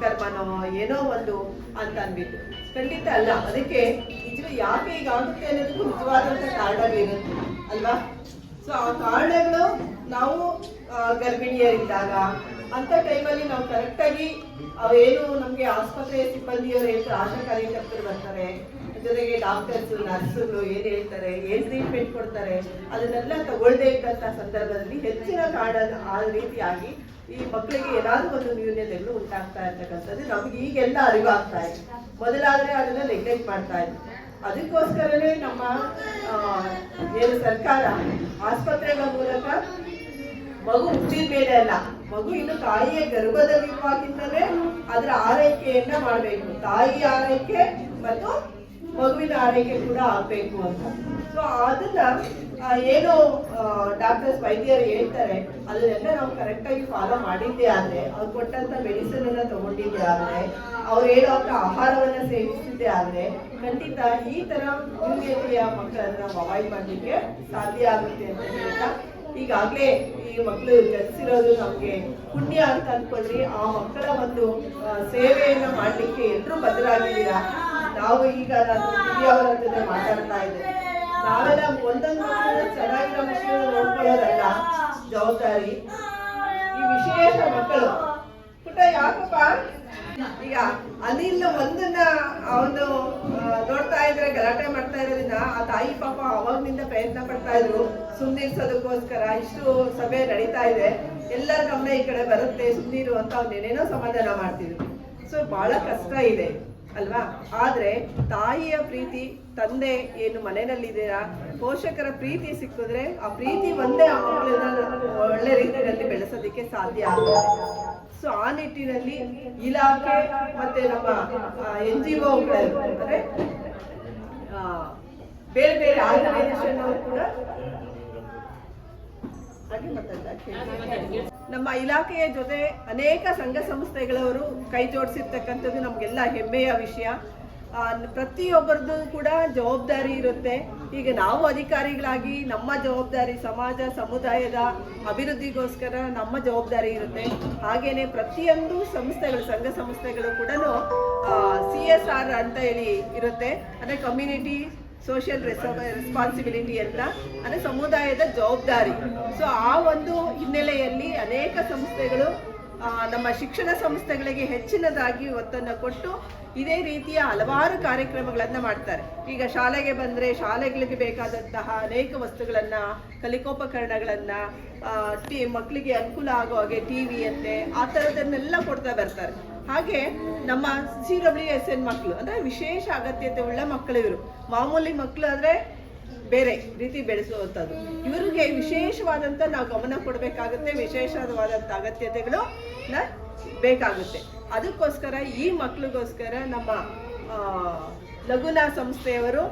ಕರ್ಮನೋ ಏನೋ ಒಂದು ಅಂತ ಅಂದ್ಬಿಟ್ಟು. ಖಂಡಿತ ಅಲ್ಲ. ಅದಕ್ಕೆ ಯಾಕೆ ಈಗ ಆಗುತ್ತೆ ಅನ್ನೋದಕ್ಕೂ ನಿಜವಾದಂಥ ಕಾರಣಗಳಿರುತ್ತೆ ಅಲ್ವಾ. ಸೊ ಆ ಕಾರಣಗಳು ನಾವು ಗರ್ಭಿಣಿಯರಿದ್ದಾಗ ಅಂತ ಟೈಮಲ್ಲಿ ನಾವು ಕರೆಕ್ಟಾಗಿ ಅವೇನು ನಮಗೆ ಆಸ್ಪತ್ರೆಯ ಸಿಬ್ಬಂದಿಯವರು ಹೇಳ್ತಾರೆ, ಆಶಾ ಕಾರ್ಯಕರ್ತರು ಬರ್ತಾರೆ, ಜೊತೆಗೆ ಡಾಕ್ಟರ್ಸ್, ನರ್ಸ್ಗಳು ಏನು ಹೇಳ್ತಾರೆ, ಏನು ಟ್ರೀಟ್ಮೆಂಟ್ ಕೊಡ್ತಾರೆ, ಅದನ್ನೆಲ್ಲ ತಗೊಳ್ಳದೇ ಇದ್ದಂಥ ಸಂದರ್ಭದಲ್ಲಿ ಹೆಚ್ಚಿನ ಕಾರಣ ಆ ರೀತಿಯಾಗಿ ಈ ಮಕ್ಕಳಿಗೆ ಏನಾದರೂ ಒಂದು ನ್ಯೂನತೆಗಳು ಉಂಟಾಗ್ತಾ ಇರ್ತಕ್ಕಂಥದ್ದು ನಮ್ಗೆ ಈಗೆಲ್ಲ ಅರಿವಾಗ್ತಾ ಇದೆ. ಮೊದಲಾದರೆ ಅದನ್ನ ನೆಗ್ಲೆಕ್ಟ್ ಮಾಡ್ತಾ ಇದ್ವಿ. ಅದಕ್ಕೋಸ್ಕರನೇ ನಮ್ಮ ಏನು ಸರ್ಕಾರ ಆಸ್ಪತ್ರೆಗಳ ಮೂಲಕ ಮಗು ಹುಟ್ಟಿದ ಮೇಲೆ ಅಲ್ಲ, ಮಗು ಇನ್ನು ತಾಯಿಯ ಗರ್ಭದಲ್ಲಿರುವಾಗಿಂದಲೇ ಅದರ ಆರೈಕೆಯನ್ನ ಮಾಡಬೇಕು. ತಾಯಿ ಆರೈಕೆ ಮತ್ತು ಮಗುವಿನ ಆರೈಕೆ ಕೂಡ ಆಗ್ಬೇಕು ಅಂತ. ಸೊ ಅದನ್ನ ಏನು ಡಾಕ್ಟರ್ಸ್, ವೈದ್ಯರು ಹೇಳ್ತಾರೆ ಅದನ್ನೆಲ್ಲ ನಾವು ಕರೆಕ್ಟಾಗಿ ಫಾಲೋ ಮಾಡಿದ್ದೇ ಆದ್ರೆ, ಅವ್ರು ಕೊಟ್ಟಂತ ಮೆಡಿಸಿನ್ ಅನ್ನ ತಗೊಂಡಿದ್ದೇ ಆದ್ರೆ, ಅವ್ರು ಹೇಳುವಂತ ಆಹಾರವನ್ನ ಸೇವಿಸಿದ್ದೇ ಆದ್ರೆ ಖಂಡಿತ ಈ ತರ ನ್ಯೂನತೆಯ ಮಕ್ಕಳನ್ನ ನಾವು ಅವಾಯ್ಡ್ ಮಾಡಲಿಕ್ಕೆ ಸಾಧ್ಯ ಆಗುತ್ತೆ ಅಂತ ಹೇಳ್ತಾ, ಈಗಾಗಲೇ ಈ ಮಕ್ಕಳು ಜನಿಸಿರೋದು ನಮ್ಗೆ ಪುಣ್ಯ ಅಂತ ಅನ್ಕೊಂಡ್ರಿ. ಆ ಮಕ್ಕಳ ಒಂದು ಸೇವೆಯನ್ನ ಮಾಡ್ಲಿಕ್ಕೆ ಎಲ್ಲರೂ ಬದಲಾಗಿದ್ದೀರಾ. ನಾವು ಈಗ ನಾನು ಹಿರಿಯವರ ಜೊತೆ ಮಾತಾಡ್ತಾ ಇದ್ದೇನೆ. ನಾವೆಲ್ಲ ಒಂದೊಂದು ಮಕ್ಕಳನ್ನ ಚೆನ್ನಾಗಿರೋ ಮಕ್ಕಳನ್ನ ನೋಡ್ಕೊಳ್ಳೋದಲ್ಲ ಜವಾಬ್ದಾರಿ. ಈ ವಿಶೇಷ ಮಕ್ಕಳು ಪುಟ್ಟ ಯಾಕಪ್ಪ ಈಗ ಅನಿಲ್ ಒಂದನ್ನ ಅವನು ನೋಡ್ತಾ ಇದ್ರೆ ಗಲಾಟೆ ಮಾಡ್ತಾ ಇರೋದ್ರಿಂದ ಆ ತಾಯಿ ಪಾಪ ಅವಾಗ್ನಿಂದ ಪ್ರಯತ್ನ ಪಡ್ತಾ ಇದ್ರು ಸುಮ್ಮನಿರ್ಸೋದಕ್ಕೋಸ್ಕರ. ಇಷ್ಟು ಸಭೆ ನಡೀತಾ ಇದೆ, ಎಲ್ಲರ ಗಮನ ಈ ಕಡೆ ಬರುತ್ತೆ, ಸುಮ್ಮನಿರು ಅಂತ ಅವ್ನೇನೇನೋ ಸಮಾಧಾನ ಮಾಡ್ತಿದ್ರು. ಸೊ ಬಹಳ ಕಷ್ಟ ಇದೆ ಅಲ್ವಾ. ಆದ್ರೆ ತಾಯಿಯ ಪ್ರೀತಿ, ತಂದೆ ಏನು ಮನೆಯಲ್ಲಿದ್ದೀರಾ, ಪೋಷಕರ ಪ್ರೀತಿ ಸಿಕ್ಕಿದ್ರೆ ಆ ಪ್ರೀತಿ ಒಂದೇ ಆ ಮಕ್ಕಳನ್ನ ಒಳ್ಳೆ ರೀತಿಯಲ್ಲಿ ಬೆಳೆಸೋದಕ್ಕೆ ಸಾಧ್ಯ ಆಗುತ್ತೆ. ಸೊ ಆ ನಿಟ್ಟಿನಲ್ಲಿ ಇಲಾಖೆ ಮತ್ತೆ ನಮ್ಮ NGOಗಳು ಅಂದ್ರೆ ಬೇರೆ ಬೇರೆ ಆರ್ಗನೈಸೇಷನ್ ಅವರು ಕೂಡ ನಮ್ಮ ಇಲಾಖೆಯ ಜೊತೆ ಅನೇಕ ಸಂಘ ಸಂಸ್ಥೆಗಳವರು ಕೈ ಜೋಡಿಸಿರ್ತಕ್ಕಂಥದ್ದು ನಮಗೆಲ್ಲ ಹೆಮ್ಮೆಯ ವಿಷಯ. ಪ್ರತಿಯೊಬ್ಬರದ್ದು ಕೂಡ ಜವಾಬ್ದಾರಿ ಇರುತ್ತೆ. ಈಗ ನಾವು ಅಧಿಕಾರಿಗಳಾಗಿ ನಮ್ಮ ಜವಾಬ್ದಾರಿ ಸಮಾಜ ಸಮುದಾಯದ ಅಭಿವೃದ್ಧಿಗೋಸ್ಕರ ನಮ್ಮ ಜವಾಬ್ದಾರಿ ಇರುತ್ತೆ. ಹಾಗೇನೆ ಪ್ರತಿಯೊಂದು ಸಂಸ್ಥೆಗಳು, ಸಂಘ ಸಂಸ್ಥೆಗಳು ಕೂಡ CSR ಅಂತ ಹೇಳಿ ಇರುತ್ತೆ, ಅಂದರೆ ಕಮ್ಯುನಿಟಿ ಸೋಷಿಯಲ್ ರೆಸ್ಪಾನ್ಸಿಬಿಲಿಟಿ ಅಂತ, ಅಂದರೆ ಸಮುದಾಯದ ಜವಾಬ್ದಾರಿ. ಸೊ ಆ ಒಂದು ಹಿನ್ನೆಲೆಯಲ್ಲಿ ಅನೇಕ ಸಂಸ್ಥೆಗಳು ನಮ್ಮ ಶಿಕ್ಷಣ ಸಂಸ್ಥೆಗಳಿಗೆ ಹೆಚ್ಚಿನದಾಗಿ ಒತ್ತನ್ನು ಕೊಟ್ಟು ಇದೇ ರೀತಿಯ ಹಲವಾರು ಕಾರ್ಯಕ್ರಮಗಳನ್ನು ಮಾಡ್ತಾರೆ. ಈಗ ಶಾಲೆಗೆ ಬಂದರೆ ಶಾಲೆಗಳಿಗೆ ಬೇಕಾದಂತಹ ಅನೇಕ ವಸ್ತುಗಳನ್ನು, ಕಲಿಕೋಪಕರಣಗಳನ್ನು, ಮಕ್ಕಳಿಗೆ ಅನುಕೂಲ ಆಗೋ ಹಾಗೆ TV ಅಂತೆ ಆ ಥರದನ್ನೆಲ್ಲ ಕೊಡ್ತಾ ಬರ್ತಾರೆ. ಹಾಗೆ ನಮ್ಮ CWSN ಮಕ್ಕಳು ಅಂದರೆ ವಿಶೇಷ ಅಗತ್ಯತೆ ಉಳ್ಳ ಮಕ್ಕಳು, ಇವರು ಮಾಮೂಲಿ ಮಕ್ಕಳು ಆದರೆ ಬೇರೆ ರೀತಿ ಬೆಳೆಸುವಂಥದ್ದು. ಇವರಿಗೆ ವಿಶೇಷವಾದಂಥ ನಾವು ಗಮನ ಕೊಡಬೇಕಾಗುತ್ತೆ, ವಿಶೇಷವಾದಂಥ ಅಗತ್ಯತೆಗಳು ಬೇಕಾಗುತ್ತೆ. ಅದಕ್ಕೋಸ್ಕರ ಈ ಮಕ್ಕಳಿಗೋಸ್ಕರ ನಮ್ಮ ಲಘುನಾ ಸಂಸ್ಥೆಯವರು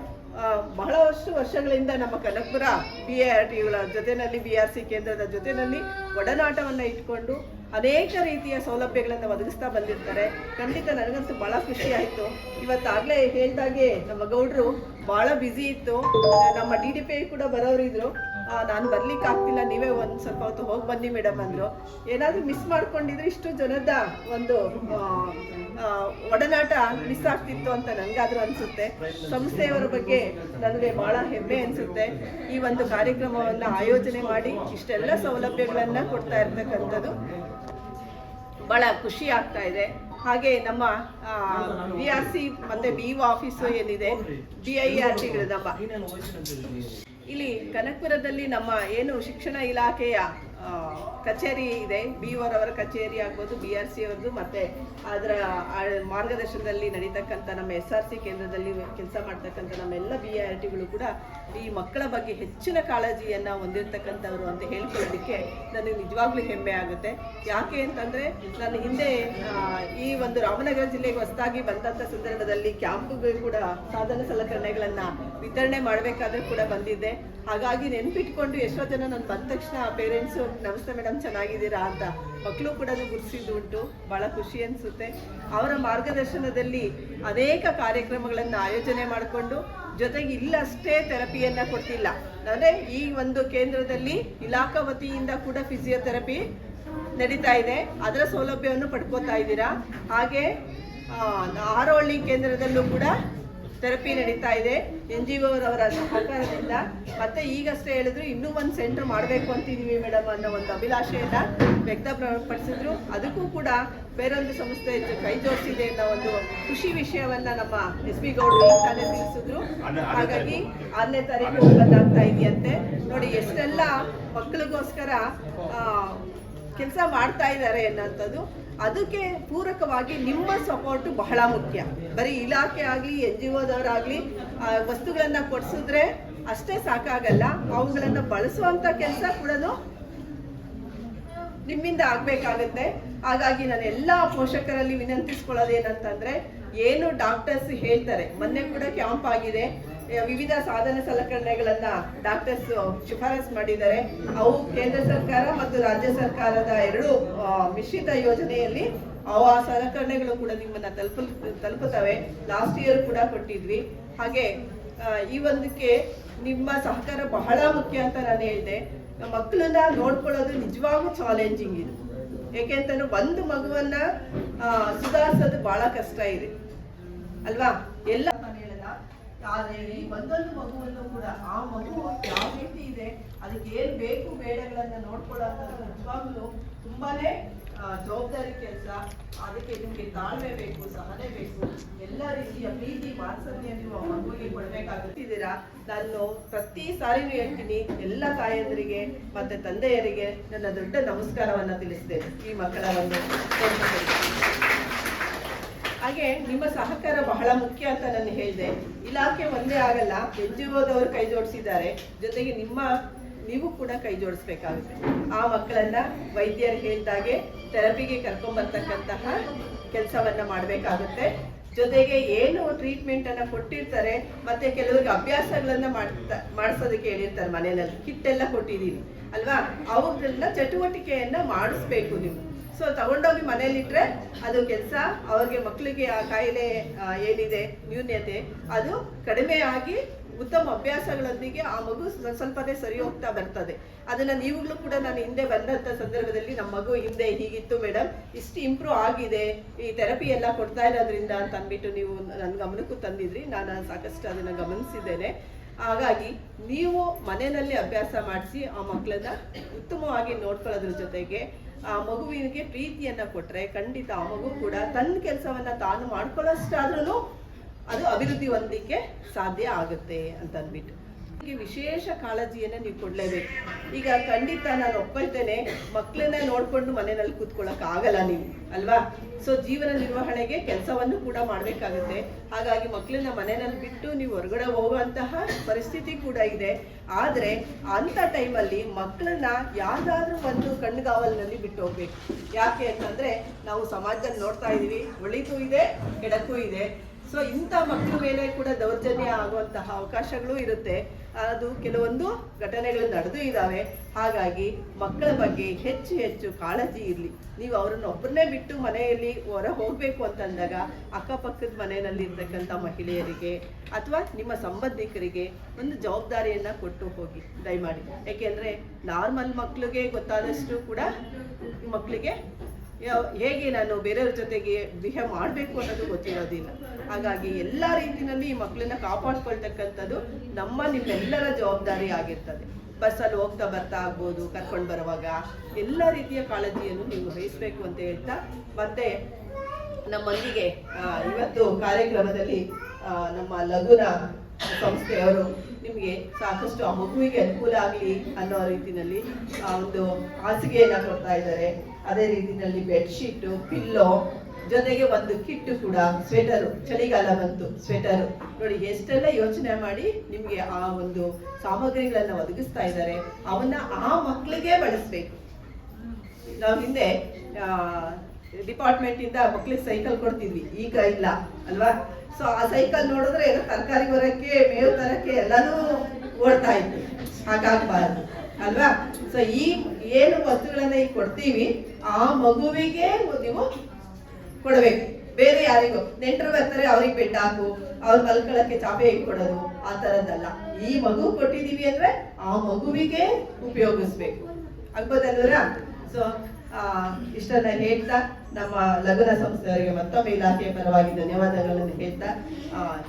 ಬಹಳಷ್ಟು ವರ್ಷಗಳಿಂದ ನಮ್ಮ ಕನಕಪುರ BIRTಗಳ ಜೊತೆಯಲ್ಲಿ BRC ಕೇಂದ್ರದ ಜೊತೆಯಲ್ಲಿ ಒಡನಾಟವನ್ನು ಇಟ್ಕೊಂಡು ಅನೇಕ ರೀತಿಯ ಸೌಲಭ್ಯಗಳನ್ನು ಒದಗಿಸ್ತಾ ಬಂದಿರ್ತಾರೆ. ಖಂಡಿತ ನನಗಂತೂ ಭಾಳ ಖುಷಿ ಆಯಿತು. ಇವತ್ತಾಗಲೇ ಹೇಳ್ದಾಗೆ ನಮ್ಮ ಗೌಡ್ರು ಭಾಳ ಬ್ಯುಸಿ ಇತ್ತು. ನಮ್ಮ DDPI ಕೂಡ ಬರೋರಿದ್ರು. ನಾನು ಬರ್ಲಿಕ್ಕೆ ಆಗ್ತಿಲ್ಲ, ನೀವೇ ಒಂದು ಸ್ವಲ್ಪ ಹೊತ್ತು ಹೋಗಿ ಬನ್ನಿ ಮೇಡಮ್ ಅಂದರು. ಏನಾದರೂ ಮಿಸ್ ಮಾಡ್ಕೊಂಡಿದ್ರೆ ಇಷ್ಟು ಜನದ ಒಂದು ಒಡನಾಟ ಮಿಸ್ ಆಗ್ತಿತ್ತು ಅಂತ ನನಗಾದ್ರೂ ಅನಿಸುತ್ತೆ. ಸಂಸ್ಥೆಯವರ ಬಗ್ಗೆ ನನಗೆ ಭಾಳ ಹೆಮ್ಮೆ ಅನಿಸುತ್ತೆ. ಈ ಒಂದು ಕಾರ್ಯಕ್ರಮವನ್ನು ಆಯೋಜನೆ ಮಾಡಿ ಇಷ್ಟೆಲ್ಲ ಸೌಲಭ್ಯಗಳನ್ನು ಕೊಡ್ತಾ ಇರ್ತಕ್ಕಂಥದ್ದು ಭಾಳ ಖುಷಿ ಆಗ್ತಾ ಇದೆ. ಹಾಗೆ ನಮ್ಮ BRC ಮತ್ತು BO ಆಫೀಸು ಏನಿದೆ, BIRTಗಳು ನಮ್ಮ ಇಲ್ಲಿ ಕನಕಪುರದಲ್ಲಿ ನಮ್ಮ ಏನು ಶಿಕ್ಷಣ ಇಲಾಖೆಯ ಕಚೇರಿ ಇದೆ, BOರವರ ಕಚೇರಿ ಆಗ್ಬೋದು, BRC ಅವ್ರದ್ದು, ಮತ್ತು ಅದರ ಮಾರ್ಗದರ್ಶನದಲ್ಲಿ ನಡೀತಕ್ಕಂಥ ನಮ್ಮ SRC ಕೇಂದ್ರದಲ್ಲಿ ಕೆಲಸ ಮಾಡ್ತಕ್ಕಂಥ ನಮ್ಮೆಲ್ಲ BIRTಗಳು ಕೂಡ ಈ ಮಕ್ಕಳ ಬಗ್ಗೆ ಹೆಚ್ಚಿನ ಕಾಳಜಿಯನ್ನು ಹೊಂದಿರತಕ್ಕಂಥವ್ರು ಅಂತ ಹೇಳ್ಕೊಳ್ಳೋದಕ್ಕೆ ನನಗೆ ನಿಜವಾಗ್ಲೂ ಹೆಮ್ಮೆ ಆಗುತ್ತೆ. ಯಾಕೆ ಅಂತಂದರೆ ನಾನು ಹಿಂದೆ ಈ ಒಂದು ರಾಮನಗರ ಜಿಲ್ಲೆಗೆ ಹೊಸದಾಗಿ ಬಂದಂಥ ಸಂದರ್ಭದಲ್ಲಿ ಕ್ಯಾಂಪ್ಗೆ ಕೂಡ ಸಾಧನ ಸಲಕರಣೆಗಳನ್ನು ವಿತರಣೆ ಮಾಡಬೇಕಾದ್ರೆ ಕೂಡ ಬಂದಿದ್ದೆ. ಹಾಗಾಗಿ ನೆನಪಿಟ್ಕೊಂಡು ಎಷ್ಟೋ ಜನ ನಾನು ಬಂದ ತಕ್ಷಣ ಪೇರೆಂಟ್ಸು ನಮಸ್ತೆ ಮೇಡಮ್ ಚೆನ್ನಾಗಿದ್ದೀರಾ ಅಂತ ಮಕ್ಕಳು ಕೂಡ ಗುರುತಿಸಿದ್ದು ಉಂಟು. ಭಾಳ ಖುಷಿ ಅನಿಸುತ್ತೆ. ಅವರ ಮಾರ್ಗದರ್ಶನದಲ್ಲಿ ಅನೇಕ ಕಾರ್ಯಕ್ರಮಗಳನ್ನು ಆಯೋಜನೆ ಮಾಡಿಕೊಂಡು ಜೊತೆಗೆ ಇಲ್ಲಷ್ಟೇ ಥೆರಪಿಯನ್ನು ಕೊಡ್ತಿಲ್ಲ, ಅಂದರೆ ಈ ಒಂದು ಕೇಂದ್ರದಲ್ಲಿ ಇಲಾಖಾ ವತಿಯಿಂದ ಕೂಡ ಫಿಸಿಯೋಥೆರಪಿ ನಡೀತಾ ಇದೆ. ಅದರ ಸೌಲಭ್ಯವನ್ನು ಪಡ್ಕೋತಾ ಇದ್ದೀರಾ. ಹಾಗೆ ಹಾರೋಹಳ್ಳಿ ಕೇಂದ್ರದಲ್ಲೂ ಕೂಡ ಥೆರಪಿ ನಡೀತಾ ಇದೆ NGOರವರ ಸಹಕಾರದಿಂದ. ಮತ್ತೆ ಈಗಷ್ಟೇ ಹೇಳಿದ್ರು ಇನ್ನೂ ಒಂದು ಸೆಂಟರ್ ಮಾಡಬೇಕು ಅಂತಿದ್ದೀವಿ ಮೇಡಮ್ ಅನ್ನೋ ಒಂದು ಅಭಿಲಾಷೆಯನ್ನು ವ್ಯಕ್ತಪಡಿಸಿದ್ರು. ಅದಕ್ಕೂ ಕೂಡ ಬೇರೊಂದು ಸಂಸ್ಥೆ ಕೈ ಜೋಡಿಸಿದೆ ಅನ್ನೋ ಒಂದು ಖುಷಿ ವಿಷಯವನ್ನು ನಮ್ಮ SP ಗೌಡ್ರು ತಾನೇ ತಿಳಿಸಿದ್ರು. ಹಾಗಾಗಿ 6ನೇ ತಾರೀಕು ಓಪನ್ ಆಗ್ತಾ ಇದೆಯಂತೆ. ನೋಡಿ ಎಷ್ಟೆಲ್ಲ ಮಕ್ಕಳಿಗೋಸ್ಕರ ಕೆಲಸ ಮಾಡ್ತಾ ಇದ್ದಾರೆ ಅನ್ನೋಂಥದ್ದು. ಅದಕ್ಕೆ ಪೂರಕವಾಗಿ ನಿಮ್ಮ ಸಪೋರ್ಟು ಬಹಳ ಮುಖ್ಯ. ಬರೀ ಇಲಾಖೆ ಆಗಲಿ NGOದವರಾಗಲಿ ವಸ್ತುಗಳನ್ನು ಕೊಡಿಸಿದ್ರೆ ಅಷ್ಟೇ ಸಾಕಾಗಲ್ಲ, ಅವುಗಳನ್ನು ಬಳಸುವಂಥ ಕೆಲಸ ಕೂಡ ನಿಮ್ಮಿಂದ ಆಗಬೇಕಾಗುತ್ತೆ. ಹಾಗಾಗಿ ನಾನು ಎಲ್ಲ ಪೋಷಕರಲ್ಲಿ ವಿನಂತಿಸ್ಕೊಳ್ಳೋದೇನಂತಂದರೆ, ಏನು ಡಾಕ್ಟರ್ಸ್ ಹೇಳ್ತಾರೆ, ಮೊನ್ನೆ ಕೂಡ ಕ್ಯಾಂಪ್ ಆಗಿದೆ, ವಿವಿಧ ಸಾಧನ ಸಲಕರಣೆಗಳನ್ನು ಡಾಕ್ಟರ್ಸ್ ಶಿಫಾರಸು ಮಾಡಿದ್ದಾರೆ. ಅವು ಕೇಂದ್ರ ಸರ್ಕಾರ ಮತ್ತು ರಾಜ್ಯ ಸರ್ಕಾರದ ಎರಡೂ ಮಿಶ್ರಿತ ಯೋಜನೆಯಲ್ಲಿ ಅವು ಆ ಸಲಕರಣೆಗಳು ಕೂಡ ನಿಮ್ಮನ್ನು ತಲುಪುತ್ತವೆ. ಲಾಸ್ಟ್ ಇಯರ್ ಕೂಡ ಕೊಟ್ಟಿದ್ವಿ. ಹಾಗೆ ಈ ಒಂದಕ್ಕೆ ನಿಮ್ಮ ಸಹಕಾರ ಬಹಳ ಮುಖ್ಯ ಅಂತ ನಾನು ಹೇಳಿದೆ. ಮಕ್ಕಳನ್ನ ನೋಡ್ಕೊಳ್ಳೋದು ನಿಜವಾಗೂ ಚಾಲೆಂಜಿಂಗ್ ಇದು. ಏಕೆಂತಂದ್ರೆ ಒಂದು ಮಗುವನ್ನ ಸುಧಾರಿಸೋದು ಬಹಳ ಕಷ್ಟ ಇದೆ ಅಲ್ವಾ? ಎಲ್ಲ ಆದರೆ ಈ ಒಂದೊಂದು ಮಗುವನ್ನು ಕೂಡ ಆ ಮಗು ಯಾವ ರೀತಿ ಇದೆ, ಅದಕ್ಕೆ ಏನು ಬೇಕು ಬೇಡಗಳನ್ನು ನೋಡ್ಕೊಳ್ಳೋಂಥದ್ದು ನಿಜವಾಗ್ಲೂ ತುಂಬಾನೇ ಜವಾಬ್ದಾರಿ ಕೆಲಸ. ಅದಕ್ಕೆ ನಿಮಗೆ ತಾಳ್ಮೆ ಬೇಕು, ಸಹನೆ ಬೇಕು, ಎಲ್ಲ ರೀತಿಯ ಪ್ರೀತಿ ವಾತ್ಸಲ್ಯ ನೀವು ಆ ಮಗುವಿಗೆ ಕೊಡಬೇಕಾಗುತ್ತಿದ್ದೀರಾ. ನಾನು ಪ್ರತಿ ಸಾರಿನೂ ಹೇಳ್ತೀನಿ, ಎಲ್ಲ ತಾಯಂದರಿಗೆ ಮತ್ತೆ ತಂದೆಯರಿಗೆ ನನ್ನ ದೊಡ್ಡ ನಮಸ್ಕಾರವನ್ನು ತಿಳಿಸ್ತೇನೆ ಈ ಮಕ್ಕಳ ಒಂದು. ಹಾಗೆ ನಿಮ್ಮ ಸಹಕಾರ ಬಹಳ ಮುಖ್ಯ ಅಂತ ನಾನು ಹೇಳಿದೆ. ಇಲಾಖೆ ಒಂದೇ ಆಗಲ್ಲ, NGOದವರು ಕೈ ಜೋಡಿಸಿದ್ದಾರೆ, ಜೊತೆಗೆ ನೀವು ಕೂಡ ಕೈ ಜೋಡಿಸ್ಬೇಕಾಗುತ್ತೆ. ಆ ಮಕ್ಕಳನ್ನ ವೈದ್ಯರು ಹೇಳಿದಾಗೆ ಥೆರಪಿಗೆ ಕರ್ಕೊಂಡ್ಬರ್ತಕ್ಕಂತಹ ಕೆಲಸವನ್ನ ಮಾಡಬೇಕಾಗುತ್ತೆ. ಜೊತೆಗೆ ಏನು ಟ್ರೀಟ್ಮೆಂಟನ್ನು ಕೊಟ್ಟಿರ್ತಾರೆ, ಮತ್ತೆ ಕೆಲವರಿಗೆ ಅಭ್ಯಾಸಗಳನ್ನ ಮಾಡಿಸೋದಕ್ಕೆ ಹೇಳಿರ್ತಾರೆ. ಮನೆಯಲ್ಲಿ ಕಿಟ್ ಎಲ್ಲ ಕೊಟ್ಟಿದ್ದೀವಿ ಅಲ್ವಾ, ಅವುಗಳನ್ನ ಚಟುವಟಿಕೆಯನ್ನ ಮಾಡಿಸ್ಬೇಕು ನೀವು. ಸೊ ತಗೊಂಡೋಗಿ ಮನೇಲಿಟ್ರೆ ಅದು ಕೆಲಸ ಅವ್ರಿಗೆ, ಮಕ್ಕಳಿಗೆ ಆ ಕಾಯಿಲೆ ಏನಿದೆ ನ್ಯೂನ್ಯತೆ ಅದು ಕಡಿಮೆ ಆಗಿ ಉತ್ತಮ ಅಭ್ಯಾಸಗಳೊಂದಿಗೆ ಆ ಮಗು ಸ್ವಲ್ಪನೇ ಸರಿ ಹೋಗ್ತಾ ಬರ್ತದೆ. ಅದನ್ನ ನೀವುಗಳು ಕೂಡ ನಾನು ಹಿಂದೆ ಬಂದಂಥ ಸಂದರ್ಭದಲ್ಲಿ ನಮ್ಮ ಮಗು ಹಿಂದೆ ಹೀಗಿತ್ತು ಮೇಡಮ್, ಇಷ್ಟು ಇಂಪ್ರೂವ್ ಆಗಿದೆ ಈ ಥೆರಪಿ ಎಲ್ಲ ಕೊಡ್ತಾ ಇರೋದ್ರಿಂದ ಅಂತ ಅಂದ್ಬಿಟ್ಟು ನೀವು ನನ್ನ ಗಮನಕ್ಕೂ ತಂದಿದ್ರಿ. ನಾನು ಸಾಕಷ್ಟು ಅದನ್ನು ಗಮನಿಸಿದ್ದೇನೆ. ಹಾಗಾಗಿ ನೀವು ಮನೆಯಲ್ಲಿ ಅಭ್ಯಾಸ ಮಾಡಿಸಿ ಆ ಮಕ್ಕಳನ್ನ ಉತ್ತಮವಾಗಿ ನೋಡ್ಕೊಳ್ಳೋದ್ರ ಜೊತೆಗೆ ಆ ಮಗುವಿಗೆ ಪ್ರೀತಿಯನ್ನ ಕೊಟ್ರೆ ಖಂಡಿತ ಆ ಮಗು ಕೂಡ ತನ್ನ ಕೆಲಸವನ್ನ ತಾನು ಮಾಡ್ಕೊಳ್ಳೋಷ್ಟಾದ್ರೂ ಅದು ಅಭಿವೃದ್ಧಿ ಹೊಂದಲಿಕ್ಕೆ ಸಾಧ್ಯ ಆಗುತ್ತೆ ಅಂತ ಅಂದ್ಬಿಟ್ಟು ವಿಶೇಷ ಕಾಳಜಿಯನ್ನು ನೀವು ಕೊಡಲೇಬೇಕು. ಈಗ ಖಂಡಿತ ನಾನು ಒಪ್ಕೊಳ್ತೇನೆ, ಮಕ್ಕಳನ್ನ ನೋಡ್ಕೊಂಡು ಮನೆಯಲ್ಲಿ ಕೂತ್ಕೊಳ್ಳೋಕೆ ಆಗಲ್ಲ ನೀವು ಅಲ್ವಾ. ಸೊ ಜೀವನ ನಿರ್ವಹಣೆಗೆ ಕೆಲಸವನ್ನು ಕೂಡ ಮಾಡಬೇಕಾಗುತ್ತೆ. ಹಾಗಾಗಿ ಮಕ್ಕಳನ್ನ ಮನೆಯಲ್ಲಿ ಬಿಟ್ಟು ನೀವು ಹೊರಗಡೆ ಹೋಗುವಂತಹ ಪರಿಸ್ಥಿತಿ ಕೂಡ ಇದೆ. ಆದರೆ ಅಂಥ ಟೈಮಲ್ಲಿ ಮಕ್ಕಳನ್ನ ಯಾವುದಾದ್ರೂ ಒಂದು ಕಣ್ಣುಗಾವಲಿನಲ್ಲಿ ಬಿಟ್ಟು ಹೋಗ್ಬೇಕು. ಯಾಕೆ ಅಂತಂದರೆ ನಾವು ಸಮಾಜದಲ್ಲಿ ನೋಡ್ತಾ ಇದ್ದೀವಿ, ಒಳಿತೂ ಇದೆ ಕೆಡಕ್ಕೂ ಇದೆ. ಸೊ ಇಂಥ ಮಕ್ಕಳ ಮೇಲೆ ಕೂಡ ದೌರ್ಜನ್ಯ ಆಗುವಂತಹ ಅವಕಾಶಗಳು ಇರುತ್ತೆ. ಅದು ಕೆಲವೊಂದು ಘಟನೆಗಳು ನಡೆದು ಇದ್ದಾವೆ. ಹಾಗಾಗಿ ಮಕ್ಕಳ ಬಗ್ಗೆ ಹೆಚ್ಚು ಹೆಚ್ಚು ಕಾಳಜಿ ಇರಲಿ. ನೀವು ಅವರನ್ನು ಒಬ್ಬರನ್ನೇ ಬಿಟ್ಟು ಮನೆಯಲ್ಲಿ ಹೊರ ಹೋಗಬೇಕು ಅಂತಂದಾಗ ಅಕ್ಕಪಕ್ಕದ ಮನೆಯಲ್ಲಿ ಇರ್ತಕ್ಕಂಥ ಮಹಿಳೆಯರಿಗೆ ಅಥವಾ ನಿಮ್ಮ ಸಂಬಂಧಿಕರಿಗೆ ಒಂದು ಜವಾಬ್ದಾರಿಯನ್ನು ಕೊಟ್ಟು ಹೋಗಿ ದಯಮಾಡಿ. ಯಾಕೆಂದರೆ ನಾರ್ಮಲ್ ಮಕ್ಕಳಿಗೆ ಗೊತ್ತಾದಷ್ಟು ಕೂಡ ಮಕ್ಕಳಿಗೆ ಹೇಗೆ ನಾನು ಬೇರೆಯವ್ರ ಜೊತೆಗೆ ಬಿಹೇವ್ ಮಾಡಬೇಕು ಅನ್ನೋದು ಗೊತ್ತಿರೋದಿಲ್ಲ. ಹಾಗಾಗಿ ಎಲ್ಲ ರೀತಿಯಲ್ಲಿ ಈ ಮಕ್ಕಳನ್ನ ಕಾಪಾಡ್ಕೊಳ್ತಕ್ಕಂಥದ್ದು ನಿಮ್ಮೆಲ್ಲರ ಜವಾಬ್ದಾರಿ ಆಗಿರ್ತದೆ. ಬಸ್ಸಲ್ಲಿ ಹೋಗ್ತಾ ಬರ್ತಾ ಆಗ್ಬೋದು, ಕರ್ಕೊಂಡು ಬರುವಾಗ ಎಲ್ಲ ರೀತಿಯ ಕಾಳಜಿಯನ್ನು ನೀವು ವಹಿಸಬೇಕು ಅಂತ ಹೇಳ್ತಾ, ಮತ್ತೆ ನಮ್ಮೊಂದಿಗೆ ಇವತ್ತು ಕಾರ್ಯಕ್ರಮದಲ್ಲಿ ನಮ್ಮ ಲಘುನ ಸಂಸ್ಥೆಯವರು ನಿಮಗೆ ಸಾಕಷ್ಟು ಆ ಮಗುವಿಗೆ ಅನುಕೂಲ ಆಗಲಿ ಅನ್ನೋ ರೀತಿಯಲ್ಲಿ ಒಂದು ಹಾಸಿಗೆಯನ್ನು ಕೊಡ್ತಾ ಇದ್ದಾರೆ. ಅದೇ ರೀತಿಯಲ್ಲಿ ಬೆಡ್ಶೀಟು, ಪಿಲ್ಲೋ, ಜೊತೆಗೆ ಒಂದು ಕಿಟ್ಟು ಕೂಡ, ಸ್ವೆಟರು, ಚಳಿಗಾಲ ಬಂತು, ಸ್ವೆಟರು ನೋಡಿ ಎಷ್ಟೆಲ್ಲ ಯೋಚನೆ ಮಾಡಿ ನಿಮಗೆ ಆ ಒಂದು ಸಾಮಗ್ರಿಗಳನ್ನು ಒದಗಿಸ್ತಾ ಇದ್ದಾರೆ. ಅವನ್ನ ಆ ಮಕ್ಕಳಿಗೆ ಬಳಸ್ಬೇಕು. ನಾವು ಹಿಂದೆ ಡಿಪಾರ್ಟ್ಮೆಂಟ್ ಇಂದ ಮಕ್ಳಿಗೆ ಸೈಕಲ್ ಕೊಡ್ತಿದ್ವಿ, ಈಗ ಇಲ್ಲ ಅಲ್ವಾ? ಸೊ ಆ ಸೈಕಲ್ ನೋಡಿದ್ರೆ ತರಕಾರಿ ಬರಕ್ಕೆ, ಮೇವು ತರಕ್ಕೆ ಎಲ್ಲಾನು ಓಡ್ತಾ ಇತ್ತು. ಹಾಗಾಗಬಾರ್ದು ಅಲ್ವಾ? ಸೊ ಈ ಏನು ವಸ್ತುಗಳನ್ನ ಈಗ ಕೊಡ್ತೀವಿ ಆ ಮಗುವಿಗೆ ನೀವು ಕೊಡಬೇಕು, ಬೇರೆ ಯಾರಿಗೂ. ನೆಂಟರು ಬರ್ತಾರೆ ಅವ್ರಿಗೆ ಬೆಡ್ ಹಾಕು, ಅವ್ರ ಮಲ್ಕೊಳ್ಳಕ್ಕೆ ಚಾಪೆ ಕೊಡೋದು ಆ ತರದ್ದಲ್ಲ. ಈ ಮಗು ಕೊಟ್ಟಿದೀವಿ ಅಂದ್ರೆ ಆ ಮಗುವಿಗೆ ಉಪಯೋಗಿಸ್ಬೇಕು, ಆಗ್ಬೋದಲ್ವರ? ಸೊ ಇಷ್ಟನ್ನ ಹೇಳ್ತಾ ನಮ್ಮ ಲಘುನ ಸಂಸ್ಥೆಯವರಿಗೆ ಮತ್ತೊಮ್ಮೆ ಇಲಾಖೆಯ ಪರವಾಗಿ ಧನ್ಯವಾದಗಳನ್ನು ಹೇಳ್ತಾ,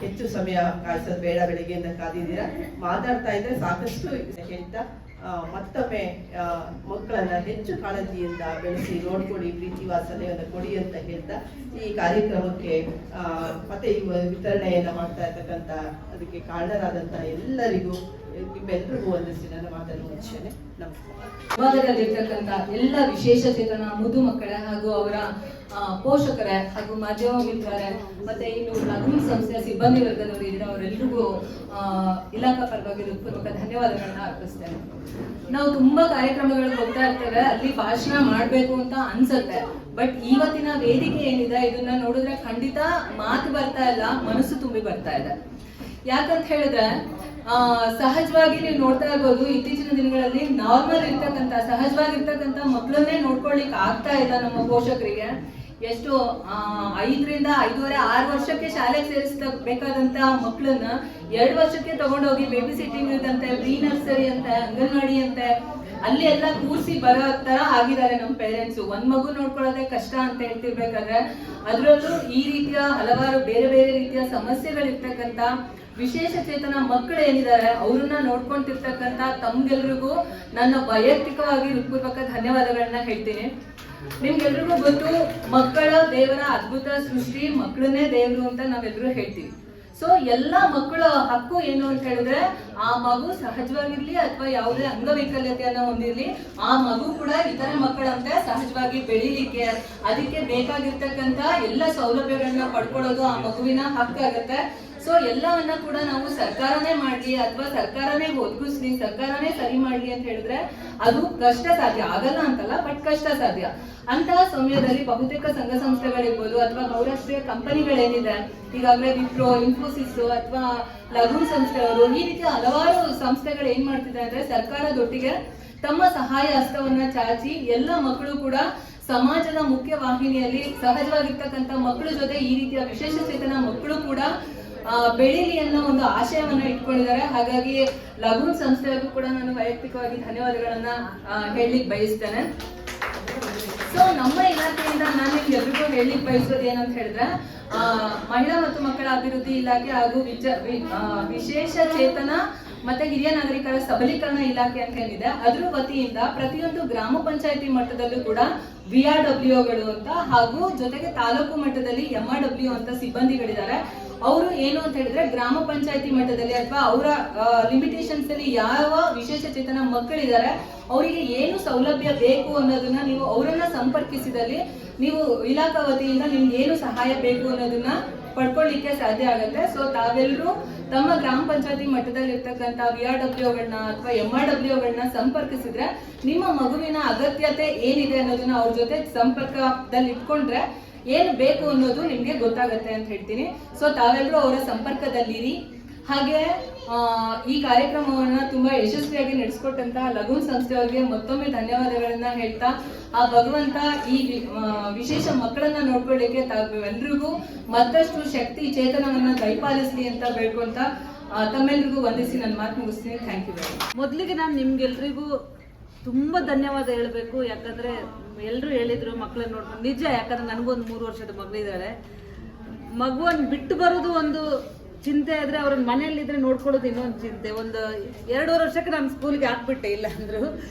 ಹೆಚ್ಚು ಸಮಯ ಕಾಯಿಸೋದು ಬೇಡ, ಬೆಳಿಗ್ಗೆಯಿಂದ ಕಾದಿದ್ದೀರಾ, ಮಾತಾಡ್ತಾ ಇದ್ರೆ ಸಾಕಷ್ಟು ಹೇಳ್ತಾ ಮತ್ತೊಮ್ಮೆ ಮಕ್ಕಳನ್ನ ಹೆಚ್ಚು ಕಾಳಜಿಯಿಂದ ಬೆಳೆಸಿ ನೋಡ್ಕೊಡಿ, ಪ್ರೀತಿ ವಾತ್ಸಲ್ಯವನ್ನು ಕೊಡಿ ಅಂತ ಹೇಳ್ತಾ ಈ ಕಾರ್ಯಕ್ರಮಕ್ಕೆ ಮತ್ತೆ ಈ ವಿತರಣೆಯನ್ನ ಮಾಡ್ತಾ ಇರ್ತಕ್ಕಂಥ ಅದಕ್ಕೆ ಕಾರಣರಾದಂಥ ಎಲ್ಲರಿಗೂ ನಿಮ್ಮೆಲ್ಲರಿಗೂ ವಂದಿಸಿ ನನ್ನ ಮಾತನ್ನು ಮುಗಿಸ್ತೇನೆ. ನಮಸ್ಕಾರ. ವಿಭಾಗದಲ್ಲಿರ್ತಕ್ಕಂಥ ಎಲ್ಲ ವಿಶೇಷ ಚೇತನ ಮುದು ಮಕ್ಕಳ ಹಾಗೂ ಅವರ ಪೋಷಕರ ಹಾಗೂ ಮಾಧ್ಯಮ ಮಿತ್ರರೇ ಮತ್ತೆ ಇನ್ನು ಲಘು ಸಂಸ್ಥೆಯ ಸಿಬ್ಬಂದಿ ವರ್ಗದವರು ಇದ್ದಾರೆ, ಅವರೆಲ್ಲರಿಗೂ ಇಲಾಖಾ ಪರವಾಗಿ ಹೃತ್ಪೂರ್ವಕ ಧನ್ಯವಾದಗಳನ್ನ ಅರ್ಪಿಸ್ತೇನೆ. ನಾವು ತುಂಬಾ ಕಾರ್ಯಕ್ರಮಗಳಿಗೆ ಹೋಗ್ತಾ ಇರ್ತೇವೆ, ಅಲ್ಲಿ ಭಾಷಣ ಮಾಡ್ಬೇಕು ಅಂತ ಅನ್ಸುತ್ತೆ. ಬಟ್ ಇವತ್ತಿನ ವೇದಿಕೆ ಏನಿದೆ ಇದನ್ನ ನೋಡಿದ್ರೆ ಖಂಡಿತ ಮಾತು ಬರ್ತಾ ಇಲ್ಲ, ಮನಸ್ಸು ತುಂಬಿ ಬರ್ತಾ ಇದೆ. ಯಾಕಂತ ಹೇಳಿದ್ರೆ ಸಹಜವಾಗಿ ನೀವು ನೋಡ್ತಾ ಇರ್ಬೋದು, ಇತ್ತೀಚಿನ ದಿನಗಳಲ್ಲಿ ನಾರ್ಮಲ್ ಇರ್ತಕ್ಕಂಥ ಸಹಜವಾಗಿರ್ತಕ್ಕಂಥ ಮಕ್ಕಳನ್ನೇ ನೋಡ್ಕೊಳ್ಲಿಕ್ಕೆ ಆಗ್ತಾ ಇಲ್ಲ ನಮ್ಮ ಪೋಷಕರಿಗೆ. ಎಷ್ಟು 5ರಿಂದ 5.5, 6 ವರ್ಷಕ್ಕೆ ಶಾಲೆಗೆ ಸೇರಿಸಬೇಕಾದಂತ ಮಕ್ಕಳನ್ನ 2 ವರ್ಷಕ್ಕೆ ತಗೊಂಡೋಗಿ ಬೇಬಿ ಸಿಟ್ಟಿಂಗ್ ಇದ್ದಂತೆ, ಪ್ರೀ ನರ್ಸರಿ ಅಂತೆ, ಅಂಗನವಾಡಿ ಅಂತೆ, ಅಲ್ಲಿ ಎಲ್ಲ ಕೂರಿಸಿ ಬರೋ ತರ ಆಗಿದ್ದಾರೆ ನಮ್ಮ ಪೇರೆಂಟ್ಸ್. ಒಂದ್ ಮಗು ನೋಡ್ಕೊಳ್ಳೋದೇ ಕಷ್ಟ ಅಂತ ಹೇಳ್ತಿರ್ಬೇಕಾದ್ರೆ ಅದರಲ್ಲೂ ಈ ರೀತಿಯ ಹಲವಾರು ಬೇರೆ ಬೇರೆ ರೀತಿಯ ಸಮಸ್ಯೆಗಳಿರ್ತಕ್ಕಂಥ ವಿಶೇಷ ಚೇತನ ಮಕ್ಕಳು ಏನಿದ್ದಾರೆ ಅವ್ರನ್ನ ನೋಡ್ಕೊಂತಿರ್ತಕ್ಕಂಥ ತಮ್ಗೆಲ್ರಿಗೂ ನನ್ನ ವೈಯಕ್ತಿಕವಾಗಿ ಹೃತ್ಪೂರ್ವಕ ಧನ್ಯವಾದಗಳನ್ನ ಹೇಳ್ತೀನಿ. ನಿಮ್ಗೆಲ್ರಿಗೂ ಗೊತ್ತು, ಮಕ್ಕಳ ದೇವರ ಅದ್ಭುತ ಸೃಷ್ಟಿ, ಮಕ್ಕಳನ್ನೇ ದೇವರು ಅಂತ ನಾವೆಲ್ಲರೂ ಹೇಳ್ತೀವಿ. ಸೊ ಎಲ್ಲಾ ಮಕ್ಕಳ ಹಕ್ಕು ಏನು ಅಂತ ಹೇಳಿದ್ರೆ ಆ ಮಗು ಸಹಜವಾಗಿರ್ಲಿ ಅಥವಾ ಯಾವುದೇ ಅಂಗವೈಕಲ್ಯತೆಯನ್ನ ಹೊಂದಿರ್ಲಿ, ಆ ಮಗು ಕೂಡ ಇತರೆ ಮಕ್ಕಳಂತೆ ಸಹಜವಾಗಿ ಬೆಳಿಲಿಕ್ಕೆ ಅದಕ್ಕೆ ಬೇಕಾಗಿರ್ತಕ್ಕಂಥ ಎಲ್ಲ ಸೌಲಭ್ಯಗಳನ್ನ ಪಡ್ಕೊಳ್ಳೋದು ಆ ಮಗುವಿನ ಹಕ್ಕಾಗತ್ತೆ. ಸೊ ಎಲ್ಲವನ್ನ ಕೂಡ ನಾವು ಸರ್ಕಾರನೇ ಮಾಡ್ಲಿ ಅಥವಾ ಸರ್ಕಾರನೇ ಒದಗಿಸ್ಲಿ, ಸರ್ಕಾರನೇ ಸರಿ ಮಾಡ್ಲಿ ಅಂತ ಹೇಳಿದ್ರೆ ಅದು ಕಷ್ಟ ಸಾಧ್ಯ. ಆಗಲ್ಲ ಅಂತಲ್ಲ, ಬಟ್ ಕಷ್ಟ ಸಾಧ್ಯ. ಅಂತಹ ಸಮಯದಲ್ಲಿ ಬಹುತೇಕ ಸಂಘ ಸಂಸ್ಥೆಗಳಿರ್ಬೋದು ಅಥವಾ ಬಹುರಾಷ್ಟ್ರೀಯ ಕಂಪನಿಗಳೇನಿದೆ, ಈಗಾಗಲೇ ವಿಪ್ರೋ, ಇನ್ಫೋಸಿಸ್ ಅಥವಾ ಲಘು ಸಂಸ್ಥೆಯವರು, ಈ ರೀತಿಯ ಹಲವಾರು ಸಂಸ್ಥೆಗಳು ಏನ್ ಮಾಡ್ತಿದ್ದಾರೆ ಅಂದ್ರೆ ಸರ್ಕಾರದೊಟ್ಟಿಗೆ ತಮ್ಮ ಸಹಾಯ ಹಸ್ತವನ್ನ ಚಾಚಿ ಎಲ್ಲ ಮಕ್ಕಳು ಕೂಡ ಸಮಾಜದ ಮುಖ್ಯ ವಾಹಿನಿಯಲ್ಲಿ ಸಹಜವಾಗಿರ್ತಕ್ಕಂಥ ಮಕ್ಕಳ ಜೊತೆ ಈ ರೀತಿಯ ವಿಶೇಷ ಚೇತನ ಮಕ್ಕಳು ಕೂಡ ಬೆಳೀಲಿ ಅನ್ನೋ ಒಂದು ಆಶಯವನ್ನ ಇಟ್ಕೊಂಡಿದ್ದಾರೆ. ಹಾಗಾಗಿ ಲಘು ಸಂಸ್ಥೆಗೂ ಕೂಡ ನಾನು ವೈಯಕ್ತಿಕವಾಗಿ ಧನ್ಯವಾದಗಳನ್ನ ಹೇಳಲಿಕ್ಕೆ ಬಯಸ್ತೇನೆ. ಸೊ ನಮ್ಮ ಇಲಾಖೆಯಿಂದ ನಾನು ನಿಮ್ಗೆ ಎಲ್ರಿಗೂ ಹೇಳಲಿಕ್ಕೆ ಬಯಸೋದು ಏನಂತ ಹೇಳಿದ್ರೆ, ಮಹಿಳಾ ಮತ್ತು ಮಕ್ಕಳ ಅಭಿವೃದ್ಧಿ ಇಲಾಖೆ ಹಾಗೂ ವಿಶೇಷ ಚೇತನ ಮತ್ತೆ ಹಿರಿಯ ನಾಗರಿಕರ ಸಬಲೀಕರಣ ಇಲಾಖೆ ಅಂತ ಏನಿದೆ ಅದ್ರ ವತಿಯಿಂದ ಪ್ರತಿಯೊಂದು ಗ್ರಾಮ ಪಂಚಾಯತಿ ಮಟ್ಟದಲ್ಲೂ ಕೂಡ VRWಗಳು ಅಂತ ಹಾಗೂ ಜೊತೆಗೆ ತಾಲೂಕು ಮಟ್ಟದಲ್ಲಿ MRW ಅಂತ ಸಿಬ್ಬಂದಿಗಳಿದ್ದಾರೆ. ಅವರು ಏನು ಅಂತ ಹೇಳಿದ್ರೆ ಗ್ರಾಮ ಪಂಚಾಯತಿ ಮಟ್ಟದಲ್ಲಿ ಅಥವಾ ಅವರ ಲಿಮಿಟೇಷನ್ಸ್ ಅಲ್ಲಿ ಯಾವ ವಿಶೇಷ ಚೇತನ ಮಕ್ಕಳಿದ್ದಾರೆ ಅವರಿಗೆ ಏನು ಸೌಲಭ್ಯ ಬೇಕು ಅನ್ನೋದನ್ನ ನೀವು ಅವರನ್ನ ಸಂಪರ್ಕಿಸಿದಲ್ಲಿ ನೀವು ಇಲಾಖಾ ವತಿಯಿಂದ ನಿಮ್ಗೆ ಏನು ಸಹಾಯ ಬೇಕು ಅನ್ನೋದನ್ನ ಪಡ್ಕೊಳ್ಳಿಕ್ಕೆ ಸಾಧ್ಯ ಆಗುತ್ತೆ. ಸೊ ತಾವೆಲ್ಲರೂ ತಮ್ಮ ಗ್ರಾಮ ಪಂಚಾಯತಿ ಮಟ್ಟದಲ್ಲಿ ಇರ್ತಕ್ಕಂಥ VRWಗಳನ್ನ ಅಥವಾ MRWಗಳನ್ನ ಸಂಪರ್ಕಿಸಿದ್ರೆ ನಿಮ್ಮ ಮಗುವಿನ ಅಗತ್ಯತೆ ಏನಿದೆ ಅನ್ನೋದನ್ನ ಅವ್ರ ಜೊತೆ ಸಂಪರ್ಕದಲ್ಲಿ ಇಟ್ಕೊಂಡ್ರೆ ಏನು ಬೇಕು ಅನ್ನೋದು ನಿಮಗೆ ಗೊತ್ತಾಗುತ್ತೆ ಅಂತ ಹೇಳ್ತೀನಿ. ಸೊ ತಾವೆಲ್ಲರೂ ಅವರ ಸಂಪರ್ಕದಲ್ಲಿರಿ. ಹಾಗೆ ಈ ಕಾರ್ಯಕ್ರಮವನ್ನ ತುಂಬಾ ಯಶಸ್ವಿಯಾಗಿ ನಡೆಸ್ಕೊಟ್ಟಂತಹ ಲಗೂನ್ ಸಂಸ್ಥೆಯವರಿಗೆ ಮತ್ತೊಮ್ಮೆ ಧನ್ಯವಾದಗಳನ್ನ ಹೇಳ್ತಾ, ಆ ಭಗವಂತ ಈ ವಿಶೇಷ ಮಕ್ಕಳನ್ನ ನೋಡ್ಕೊಳ್ಳಿಕ್ಕೆ ತಾವೆಲ್ರಿಗೂ ಮತ್ತಷ್ಟು ಶಕ್ತಿ ಚೇತನವನ್ನ ದಯಪಾಲಿಸ್ಲಿ ಅಂತ ಬೇಡ್ಕೊಂತ ತಮ್ಮೆಲ್ರಿಗೂ ವಂದಿಸಿ ನನ್ನ ಮಾತು ಮುಗಿಸ್ತೀನಿ. Thank you very much. ಮೊದಲಿಗೆ ನಾನು ನಿಮ್ಗೆಲ್ರಿಗೂ ತುಂಬ ಧನ್ಯವಾದ ಹೇಳಬೇಕು. ಯಾಕಂದರೆ ಎಲ್ಲರೂ ಹೇಳಿದರು ಮಕ್ಕಳನ್ನ ನೋಡ್ಕೊಂಡು, ನಿಜ. ಯಾಕಂದರೆ ನನಗೊಂದು 3 ವರ್ಷದ ಮಗಳಿದ್ದಾಳೆ. ಮಗುವನ್ನು ಬಿಟ್ಟು ಬರೋದು ಒಂದು ಚಿಂತೆ ಆದರೆ ಅವ್ರನ್ನ ಮನೆಯಲ್ಲಿದ್ದರೆ ನೋಡ್ಕೊಳ್ಳೋದು ಇನ್ನೊಂದು ಚಿಂತೆ. ಒಂದು 2 ವರ್ಷಕ್ಕೆ ನಾನು ಸ್ಕೂಲ್ಗೆ ಹಾಕ್ಬಿಟ್ಟೆ, ಇಲ್ಲ ಅಂದರು.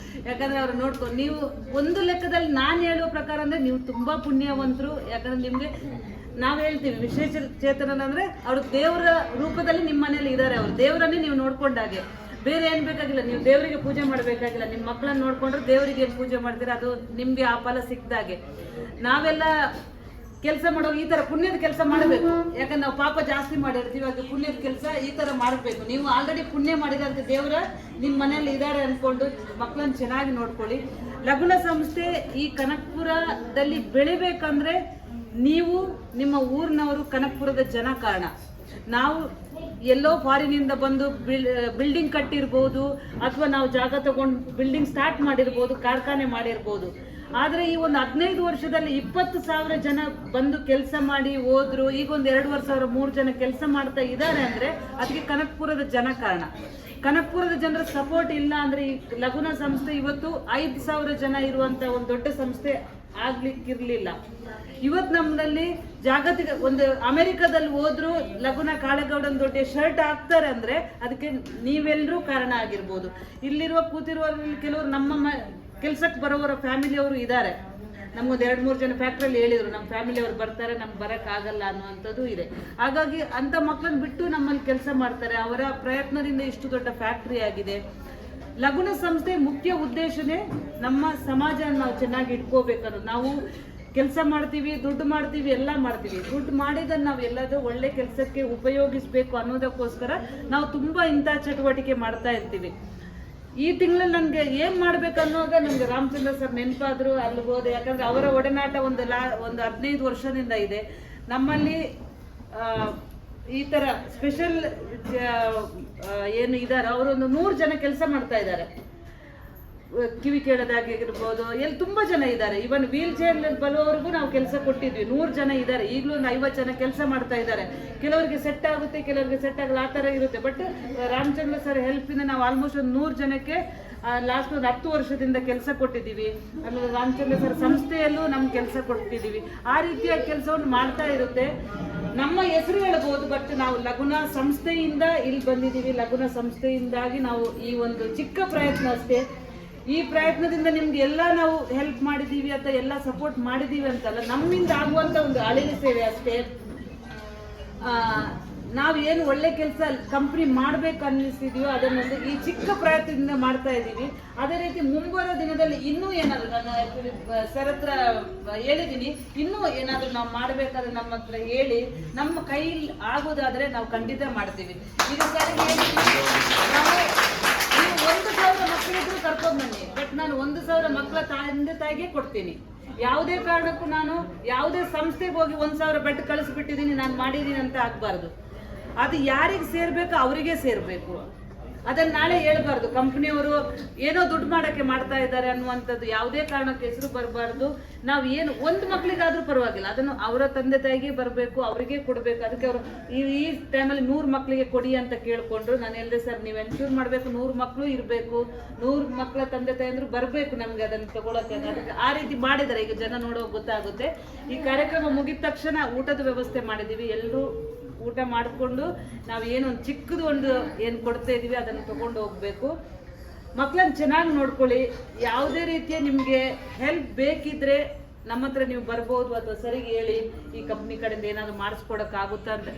ಯಾಕಂದರೆ ಅವ್ರು ನೋಡ್ಕೊಂಡು, ನೀವು ಒಂದು ಲೆಕ್ಕದಲ್ಲಿ ನಾನು ಹೇಳುವ ಪ್ರಕಾರ ಅಂದರೆ ನೀವು ತುಂಬ ಪುಣ್ಯವಂತರು. ಯಾಕಂದರೆ ನಿಮಗೆ ನಾವು ಹೇಳ್ತೀವಿ ವಿಶೇಷ ಚೇತನಂದರೆ ಅವರು ದೇವರ ರೂಪದಲ್ಲಿ ನಿಮ್ಮ ಮನೇಲಿ ಇದ್ದಾರೆ. ಅವರು ದೇವರನ್ನೇ ನೀವು ನೋಡ್ಕೊಂಡಾಗೆ, ಬೇರೆ ಏನು ಬೇಕಾಗಿಲ್ಲ. ನೀವು ದೇವರಿಗೆ ಪೂಜೆ ಮಾಡಬೇಕಾಗಿಲ್ಲ. ನಿಮ್ಮ ಮಕ್ಕಳನ್ನ ನೋಡ್ಕೊಂಡ್ರೆ ದೇವರಿಗೆ ಏನು ಪೂಜೆ ಮಾಡ್ತೀರಾ ಅದು ನಿಮಗೆ ಆ ಫಲ ಸಿಕ್ಕಿದಾಗೆ. ನಾವೆಲ್ಲ ಕೆಲಸ ಮಾಡೋರು ಈ ಥರ ಪುಣ್ಯದ ಕೆಲಸ ಮಾಡಬೇಕು. ಯಾಕಂದ್ರೆ ನಾವು ಪಾಪ ಜಾಸ್ತಿ ಮಾಡಿರ್ತೀವಿ, ಅದು ಪುಣ್ಯದ ಕೆಲಸ ಈ ಥರ ಮಾಡಬೇಕು. ನೀವು ಆಲ್ರೆಡಿ ಪುಣ್ಯ ಮಾಡಿದಂಥ ದೇವರ ನಿಮ್ಮ ಮನೇಲಿ ಇದ್ದಾರೆ ಅಂದ್ಕೊಂಡು ಮಕ್ಕಳನ್ನ ಚೆನ್ನಾಗಿ ನೋಡ್ಕೊಳ್ಳಿ. ಲಗುನ ಸಂಸ್ಥೆ ಈ ಕನಕಪುರದಲ್ಲಿ ಬೆಳಿಬೇಕಂದ್ರೆ ನೀವು ನಿಮ್ಮ ಊರಿನವರು, ಕನಕಪುರದ ಜನ ಕಾರಣ. ನಾವು ಎಲ್ಲೋ ಫಾರಿನಿಂದ ಬಂದು ಬಿಲ್ಡಿಂಗ್ ಕಟ್ಟಿರ್ಬೋದು, ಅಥವಾ ನಾವು ಜಾಗ ತಗೊಂಡು ಬಿಲ್ಡಿಂಗ್ ಸ್ಟಾರ್ಟ್ ಮಾಡಿರ್ಬೋದು, ಕಾರ್ಖಾನೆ ಮಾಡಿರ್ಬೋದು. ಆದರೆ ಈ ಒಂದು 15 ವರ್ಷದಲ್ಲಿ 20,000 ಜನ ಬಂದು ಕೆಲಸ ಮಾಡಿ ಹೋದ್ರು. ಈಗ ಒಂದು 2,000 3 ಜನ ಕೆಲಸ ಮಾಡ್ತಾ ಇದ್ದಾರೆ ಅಂದರೆ ಅದಕ್ಕೆ ಕನಕಪುರದ ಜನ ಕಾರಣ. ಕನಕಪುರದ ಜನರ ಸಪೋರ್ಟ್ ಇಲ್ಲ ಅಂದರೆ ಈ ಲಗುನ ಸಂಸ್ಥೆ ಇವತ್ತು 5,000 ಜನ ಇರುವಂಥ ಒಂದು ದೊಡ್ಡ ಸಂಸ್ಥೆ ಆಗ್ಲಿಕ್ಕಿರ್ಲಿಲ್ಲ. ಇವತ್ತು ನಮ್ಮಲ್ಲಿ ಜಾಗತಿಕ ಒಂದು ಅಮೆರಿಕದಲ್ಲಿ ಹೋದ್ರು ಲಗುನ ಕಾಳೆಗೌಡನ ದೊಡ್ಡ ಶರ್ಟ್ ಹಾಕ್ತಾರೆ ಅಂದರೆ ಅದಕ್ಕೆ ನೀವೆಲ್ಲರೂ ಕಾರಣ ಆಗಿರ್ಬೋದು. ಇಲ್ಲಿರುವ ಕೂತಿರುವವರಲ್ಲಿ ಕೆಲವರು ನಮ್ಮ ಕೆಲ್ಸಕ್ಕೆ ಬರೋವರ ಫ್ಯಾಮಿಲಿಯವರು ಇದ್ದಾರೆ. ನಮಗೊಂದು 2-3 ಜನ ಫ್ಯಾಕ್ಟ್ರಿಯಲ್ಲಿ ಹೇಳಿದರು, ನಮ್ಮ ಫ್ಯಾಮಿಲಿಯವರು ಬರ್ತಾರೆ, ನಮ್ಗೆ ಬರೋಕ್ಕಾಗಲ್ಲ ಅನ್ನುವಂಥದ್ದು ಇದೆ. ಹಾಗಾಗಿ ಅಂಥ ಮಕ್ಕಳನ್ನ ಬಿಟ್ಟು ನಮ್ಮಲ್ಲಿ ಕೆಲಸ ಮಾಡ್ತಾರೆ. ಅವರ ಪ್ರಯತ್ನದಿಂದ ಇಷ್ಟು ದೊಡ್ಡ ಫ್ಯಾಕ್ಟ್ರಿ ಆಗಿದೆ. ಲಗುನ ಸಂಸ್ಥೆ ಮುಖ್ಯ ಉದ್ದೇಶನೇ ನಮ್ಮ ಸಮಾಜ ನಾವು ಚೆನ್ನಾಗಿ ಇಟ್ಕೋಬೇಕನ್ನೋದು. ನಾವು ಕೆಲಸ ಮಾಡ್ತೀವಿ, ದುಡ್ಡು ಮಾಡ್ತೀವಿ, ಎಲ್ಲ ಮಾಡ್ತೀವಿ. ದುಡ್ಡು ಮಾಡಿದ್ದನ್ನು ನಾವು ಎಲ್ಲಾದರೂ ಒಳ್ಳೆ ಕೆಲಸಕ್ಕೆ ಉಪಯೋಗಿಸಬೇಕು ಅನ್ನೋದಕ್ಕೋಸ್ಕರ ನಾವು ತುಂಬ ಇಂಥ ಚಟುವಟಿಕೆ ಮಾಡ್ತಾ ಇರ್ತೀವಿ. ಈ ತಿಂಗಳಲ್ಲಿ ನನಗೆ ಏನು ಮಾಡಬೇಕನ್ನೋವಾಗ ನಮಗೆ ರಾಮಚಂದ್ರ ಸರ್ ನೆನಪಾದರು, ಅಲ್ಲಿಗೆ ಹೋದೆ. ಯಾಕಂದರೆ ಅವರ ಒಡನಾಟ ಒಂದು 15 ವರ್ಷದಿಂದ ಇದೆ. ನಮ್ಮಲ್ಲಿ ಈ ಥರ ಸ್ಪೆಷಲ್ ಏನು ಇದ್ದಾರೆ, ಅವರೊಂದು 100 ಜನ ಕೆಲಸ ಮಾಡ್ತಾ ಇದ್ದಾರೆ. ಕಿವಿ ಕೇಳೋದಾಗಿರ್ಬೋದು, ಎಲ್ಲಿ ತುಂಬ ಜನ ಇದ್ದಾರೆ. ಇವನ್ ವೀಲ್ ಚೇರ್ ಬರುವವರೆಗೂ ನಾವು ಕೆಲಸ ಕೊಟ್ಟಿದ್ವಿ. 100 ಜನ ಇದ್ದಾರೆ. ಈಗಲೂ ಒಂದು 50 ಜನ ಕೆಲಸ ಮಾಡ್ತಾ ಇದ್ದಾರೆ. ಕೆಲವರಿಗೆ ಸೆಟ್ ಆಗುತ್ತೆ, ಕೆಲವರಿಗೆ ಸೆಟ್ ಆಗಲ್ಲ, ಆ ಥರ ಇರುತ್ತೆ. ಬಟ್ ರಾಮಚಂದ್ರ ಸರ್ ಹೆಲ್ಪಿಂದ ನಾವು ಆಲ್ಮೋಸ್ಟ್ ಒಂದು 100 ಜನಕ್ಕೆ ಲಾಸ್ಟ್ ಒಂದು 10 ವರ್ಷದಿಂದ ಕೆಲಸ ಕೊಟ್ಟಿದ್ದೀವಿ. ಆಮೇಲೆ ರಾಮಚಂದ್ರ ಸರ್ ಸಂಸ್ಥೆಯಲ್ಲೂ ನಮ್ಗೆ ಕೆಲಸ ಕೊಟ್ಟಿದ್ದೀವಿ. ಆ ರೀತಿಯ ಕೆಲಸವನ್ನು ಮಾಡ್ತಾ ಇರುತ್ತೆ. ನಮ್ಮ ಹೆಸರು ಹೇಳ್ಬೋದು, ಬಟ್ ನಾವು ಲಗುನ ಸಂಸ್ಥೆಯಿಂದ ಇಲ್ಲಿ ಬಂದಿದ್ದೀವಿ. ಲಗುನ ಸಂಸ್ಥೆಯಿಂದಾಗಿ ನಾವು ಈ ಒಂದು ಚಿಕ್ಕ ಪ್ರಯತ್ನ ಅಷ್ಟೇ. ಈ ಪ್ರಯತ್ನದಿಂದ ನಿಮ್ಗೆ ಎಲ್ಲ ನಾವು ಹೆಲ್ಪ್ ಮಾಡಿದ್ದೀವಿ ಅಥವಾ ಎಲ್ಲ ಸಪೋರ್ಟ್ ಮಾಡಿದ್ದೀವಿ ಅಂತಲ್ಲ, ನಮ್ಮಿಂದ ಆಗುವಂಥ ಒಂದು ಅಳಿಲು ಸೇವೆ ಅಷ್ಟೇ. ನಾವು ಏನು ಒಳ್ಳೆ ಕೆಲಸ ಕಂಪ್ನಿ ಮಾಡಬೇಕು ಅನ್ನಿಸ್ತಿದೀವೋ ಅದನ್ನೊಂದು ಈ ಚಿಕ್ಕ ಪ್ರಯತ್ನದಿಂದ ಮಾಡ್ತಾ ಇದ್ದೀವಿ. ಅದೇ ರೀತಿ ಮುಂಬರೋ ದಿನದಲ್ಲಿ ಇನ್ನೂ ಏನಾದರೂ ನಾನು ಸರ್ ಹತ್ರ ಹೇಳಿದ್ದೀನಿ, ಇನ್ನೂ ಏನಾದರೂ ನಾವು ಮಾಡಬೇಕಾದ್ರೆ ನಮ್ಮ ಹತ್ರ ಹೇಳಿ, ನಮ್ಮ ಕೈಲಿ ಆಗೋದಾದರೆ ನಾವು ಖಂಡಿತ ಮಾಡ್ತೀವಿ. ಈಗ ಸರ್ ನಾವು 1,000 ಮಕ್ಕಳಿದ್ರು ಕರ್ಕೊಂಡ್ಬನ್ನಿ, ಬಟ್ ನಾನು 1,000 ಮಕ್ಕಳ ತಂದೆ ತಾಯಿಗೆ ಕೊಡ್ತೀನಿ. ಯಾವುದೇ ಕಾರಣಕ್ಕೂ ನಾನು ಯಾವುದೇ ಸಂಸ್ಥೆಗೆ ಹೋಗಿ 1,000 ಬೆಡ್ ಕಳಿಸ್ಬಿಟ್ಟಿದ್ದೀನಿ, ನಾನು ಮಾಡಿದ್ದೀನಿ ಅಂತ ಆಗಬಾರ್ದು. ಅದು ಯಾರಿಗೆ ಸೇರ್ಬೇಕು ಅವರಿಗೆ ಸೇರಬೇಕು. ಅದನ್ನು ನಾಳೆ ಹೇಳ್ಬಾರ್ದು ಕಂಪ್ನಿಯವರು ಏನೋ ದುಡ್ಡು ಮಾಡೋಕ್ಕೆ ಮಾಡ್ತಾ ಇದ್ದಾರೆ ಅನ್ನುವಂಥದ್ದು ಯಾವುದೇ ಕಾರಣಕ್ಕೆ ಹೆಸರು ಬರಬಾರ್ದು. ನಾವು ಏನು ಒಂದು ಮಕ್ಕಳಿಗಾದ್ರೂ ಪರವಾಗಿಲ್ಲ, ಅದನ್ನು ಅವರ ತಂದೆ ತಾಯಿಗೆ ಬರಬೇಕು, ಅವರಿಗೆ ಕೊಡಬೇಕು. ಅದಕ್ಕೆ ಅವರು ಈ ಟೈಮಲ್ಲಿ 100 ಮಕ್ಕಳಿಗೆ ಕೊಡಿ ಅಂತ ಕೇಳಿಕೊಂಡ್ರು. ನಾನು ಹೇಳಿದೆ ಸರ್ ನೀವು ಎನ್ಶೂರ್ ಮಾಡಬೇಕು, 100 ಮಕ್ಕಳು ಇರಬೇಕು, 100 ಮಕ್ಕಳ ತಂದೆ ತಾಯಿ ಅಂದರೂ ಬರಬೇಕು ನಮಗೆ ಅದನ್ನು ತಗೊಳಕ್ಕೆ. ಅದಕ್ಕೆ ಆ ರೀತಿ ಮಾಡಿದ್ದಾರೆ. ಈಗ ಜನ ನೋಡೋಕೆ ಗೊತ್ತಾಗುತ್ತೆ. ಈ ಕಾರ್ಯಕ್ರಮ ಮುಗಿದ ತಕ್ಷಣ ಊಟದ ವ್ಯವಸ್ಥೆ ಮಾಡಿದ್ದೀವಿ. ಎಲ್ಲರೂ ಊಟ ಮಾಡಿಕೊಂಡು ನಾವು ಏನೊಂದು ಚಿಕ್ಕದು ಒಂದು ಏನು ಕೊಡ್ತಾ ಇದ್ದೀವಿ ಅದನ್ನು ತಗೊಂಡು ಹೋಗಬೇಕು. ಮಕ್ಕಳನ್ನ ಚೆನ್ನಾಗಿ ನೋಡ್ಕೊಳ್ಳಿ. ಯಾವುದೇ ರೀತಿಯ ನಿಮಗೆ ಹೆಲ್ಪ್ ಬೇಕಿದ್ರೆ ನಮ್ಮ ಹತ್ರ ನೀವು ಬರ್ಬೋದು, ಅಥವಾ ಸರಿಗೆ ಹೇಳಿ ಈ ಕಂಪ್ನಿ ಕಡೆಯಿಂದ ಏನಾದರೂ ಮಾಡಿಸ್ಕೊಡೋಕ್ಕಾಗುತ್ತಾ ಅಂತ.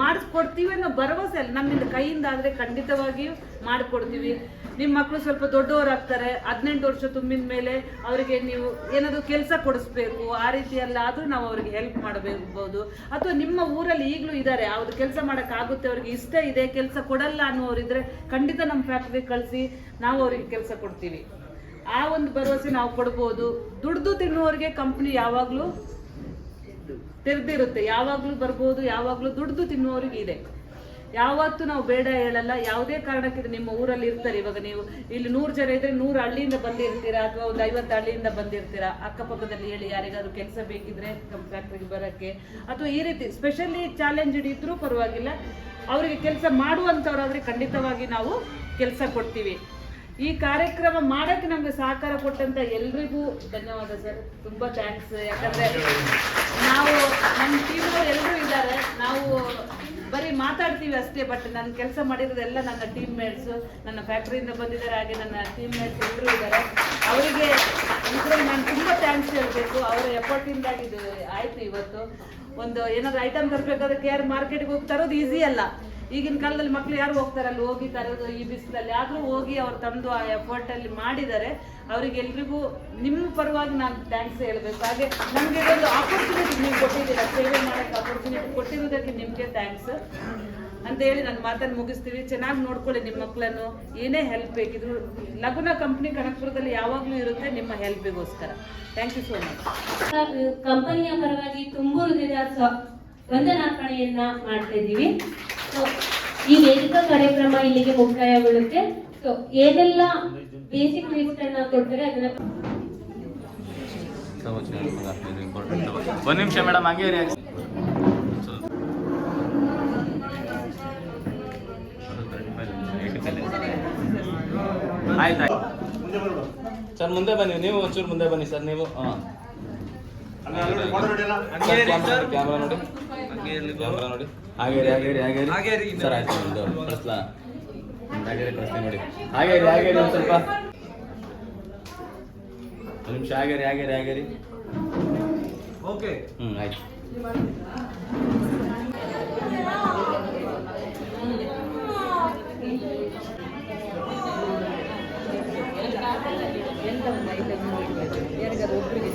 ಮಾಡಿಸ್ಕೊಡ್ತೀವಿ ಅನ್ನೋ ಭರವಸೆ ಅಲ್ಲ, ನಮ್ಮಿಂದ ಕೈಯಿಂದ ಆದರೆ ಖಂಡಿತವಾಗಿಯೂ ಮಾಡಿಕೊಡ್ತೀವಿ. ನಿಮ್ಮ ಮಕ್ಕಳು ಸ್ವಲ್ಪ ದೊಡ್ಡವರಾಗ್ತಾರೆ, 18 ವರ್ಷ ತುಂಬಿದ ಮೇಲೆ ಅವರಿಗೆ ನೀವು ಏನಾದರೂ ಕೆಲಸ ಕೊಡಿಸ್ಬೇಕು, ಆ ರೀತಿಯಲ್ಲ ಆದರೂ ನಾವು ಅವರಿಗೆ ಹೆಲ್ಪ್ ಮಾಡಬಹುದು. ಅಥವಾ ನಿಮ್ಮ ಊರಲ್ಲಿ ಈಗಲೂ ಇದ್ದಾರೆ, ಅವ್ರು ಕೆಲಸ ಮಾಡೋಕ್ಕಾಗುತ್ತೆ, ಅವ್ರಿಗೆ ಇಷ್ಟ ಇದೆ, ಕೆಲಸ ಕೊಡಲ್ಲ ಅನ್ನೋರಿದ್ರೆ ಖಂಡಿತ ನಮ್ಮ ಫ್ಯಾಕ್ಟ್ರಿಗೆ ಕಳಿಸಿ ನಾವು ಅವರಿಗೆ ಕೆಲಸ ಕೊಡ್ತೀವಿ. ಆ ಒಂದು ಭರವಸೆ ನಾವು ಕೊಡ್ಬೋದು. ದುಡ್ದು ತಿನ್ನುವವರಿಗೆ ಕಂಪ್ನಿ ಯಾವಾಗಲೂ ತೆರೆದಿರುತ್ತೆ, ಯಾವಾಗಲೂ ಬರ್ಬೋದು, ಯಾವಾಗಲೂ ದುಡ್ದು ತಿನ್ನುವವ್ರಿಗೆ ಇದೆ. ಯಾವತ್ತೂ ನಾವು ಬೇಡ ಹೇಳಲ್ಲ. ಯಾವುದೇ ಕಾರಣಕ್ಕೆ ನಿಮ್ಮ ಊರಲ್ಲಿ ಇರ್ತಾರೆ, ಇವಾಗ ನೀವು ಇಲ್ಲಿ 100 ಜನ ಇದ್ರೆ 100 ಹಳ್ಳಿಯಿಂದ ಬಂದಿರ್ತೀರಾ, ಅಥವಾ ಒಂದು 50 ಹಳ್ಳಿಯಿಂದ ಬಂದಿರ್ತೀರಾ. ಅಕ್ಕಪಕ್ಕದಲ್ಲಿ ಹೇಳಿ ಯಾರಿಗಾದ್ರು ಕೆಲಸ ಬೇಕಿದ್ರೆ ನಮ್ಮ ಫ್ಯಾಕ್ಟ್ರಿಗೆ ಬರೋಕ್ಕೆ, ಅಥವಾ ಈ ರೀತಿ ಸ್ಪೆಷಲಿ ಚಾಲೆಂಜ್ ಇದ್ರೂ ಪರವಾಗಿಲ್ಲ, ಅವರಿಗೆ ಕೆಲಸ ಮಾಡುವಂಥವ್ರಾದ್ರೆ ಖಂಡಿತವಾಗಿ ನಾವು ಕೆಲಸ ಕೊಡ್ತೀವಿ. ಈ ಕಾರ್ಯಕ್ರಮ ಮಾಡೋಕ್ಕೆ ನಮಗೆ ಸಹಕಾರ ಕೊಟ್ಟಂತ ಎಲ್ರಿಗೂ ಧನ್ಯವಾದ ಸರ್, ತುಂಬ ಥ್ಯಾಂಕ್ಸ್. ಯಾಕಂದರೆ ನಾವು ನಮ್ಮ ಟೀಮ್ನವ್ರು ಎಲ್ಲರೂ ಇದ್ದಾರೆ, ನಾವು ಬರೀ ಮಾತಾಡ್ತೀವಿ ಅಷ್ಟೇ, ಬಟ್ ನಾನು ಕೆಲಸ ಮಾಡಿರೋದೆಲ್ಲ ನನ್ನ ಟೀಮ್ ಮೇಟ್ಸು, ನನ್ನ ಫ್ಯಾಕ್ಟ್ರಿಯಿಂದ ಬಂದಿದ್ದಾರೆ, ಹಾಗೆ ನನ್ನ ಟೀಮ್ ಮೇಟ್ಸ್ ಎಲ್ಲರೂ ಇದ್ದಾರೆ. ಅವರಿಗೆ ಇದ್ರಲ್ಲಿ ನಾನು ತುಂಬ ಥ್ಯಾಂಕ್ಸ್ ಹೇಳಬೇಕು. ಅವರ ಎಫರ್ಟಿಂದಾಗಿ ಇದು ಆಯಿತು. ಇವತ್ತು ಒಂದು ಏನಾದರೂ ಐಟಮ್ ತರಬೇಕಾದ್ರೆ KR ಮಾರ್ಕೆಟ್ಗೆ ಹೋಗಿ ತರೋದು ಈಸಿ ಅಲ್ಲ. ಈಗಿನ ಕಾಲದಲ್ಲಿ ಮಕ್ಕಳು ಯಾರು ಹೋಗ್ತಾರೆ ಅಲ್ಲಿ ಹೋಗಿ ತರೋದು ಈ ಬಿಸಿಲಲ್ಲಿ, ಆದರೂ ಹೋಗಿ ಅವ್ರು ತಂದು ಆ ಎಫರ್ಟಲ್ಲಿ ಮಾಡಿದ್ದಾರೆ. ಅವರಿಗೆಲ್ರಿಗೂ ನಿಮ್ಮ ಪರವಾಗಿ ನಾನು ಥ್ಯಾಂಕ್ಸ್ ಹೇಳಬೇಕು. ಹಾಗೆ ನಮಗೆ ಇದೊಂದು ಆಪರ್ಚುನಿಟಿ ನೀವು ಕೊಟ್ಟಿದ್ದೀರಾ, ಸೇವೆ ಮಾಡೋಕ್ಕೆ ಆಪರ್ಚುನಿಟಿ ಕೊಟ್ಟಿರೋದಕ್ಕೆ ನಿಮಗೆ ಥ್ಯಾಂಕ್ಸ್ ಅಂತ ಹೇಳಿ ನನ್ನ ಮಾತನ್ನು ಮುಗಿಸ್ತೀವಿ. ಚೆನ್ನಾಗಿ ನೋಡ್ಕೊಳ್ಳಿ ನಿಮ್ಮ ಮಕ್ಕಳನ್ನು. ಏನೇ ಹೆಲ್ಪ್ ಬೇಕಿದ್ರು ಲಗುನ ಕಂಪ್ನಿ ಕನಕಪುರದಲ್ಲಿ ಯಾವಾಗಲೂ ಇರುತ್ತೆ ನಿಮ್ಮ ಹೆಲ್ಪಿಗೋಸ್ಕರ. Thank you so much. ಕಂಪನಿಯ ಪರವಾಗಿ ತುಂಬು ಹೃದಯದ ವಂದನಾರ್ಪಣೆಯನ್ನ ಮಾಡ್ತಾ ಇದ್ದೀವಿ. ಸೊ ಈ ವೇದಿಕಾ ಕಾರ್ಯಕ್ರಮ ಇಲ್ಲಿಗೆ ಮುಕ್ತಾಯಗೊಳ್ಳುತ್ತೆ. ಸೊ ಏನೆಲ್ಲ ಬೇಸಿಕ್ ನೀಡ್ಸ್ ಗಳನ್ನ ಕೊಡ್ತಾರೆ ಅದನ್ನ ಒಂದು ನಿಮಿಷ ಮೇಡಮ್, ಹಂಗೆ ಆಯ್ತು ಸರ್, ಮುಂದೆ ಬನ್ನಿ ನೀವು, ಒಂಚೂರು ಮುಂದೆ ಬನ್ನಿ ಸರ್ ನೀವು. ಹಾಂ, ಕ್ಯಾಮ್ರಾ ನೋಡಿ, ಕ್ಯಾಮ್ರಾ ನೋಡಿ. ಹಾಗೇರಿ ಸರ್, ಆಯ್ತು ಒಂದು ಕಳಿಸ್ಲಾ? ಹಾಗೇರಿ ಕಳಿಸ್ತೀನಿ ನೋಡಿ. ಹಾಗೇರಿ ಒಂದು ಸ್ವಲ್ಪ, ಒಂದು ನಿಮಿಷ. ಹಾಗೇರಿ ಓಕೆ. ಆಯ್ತು. ಎಲ್ಲ ಒಂದು ಐಟಮ್ ಯಾರಿಗಾದ್ರು ಒಬ್ಬರಿಗೆ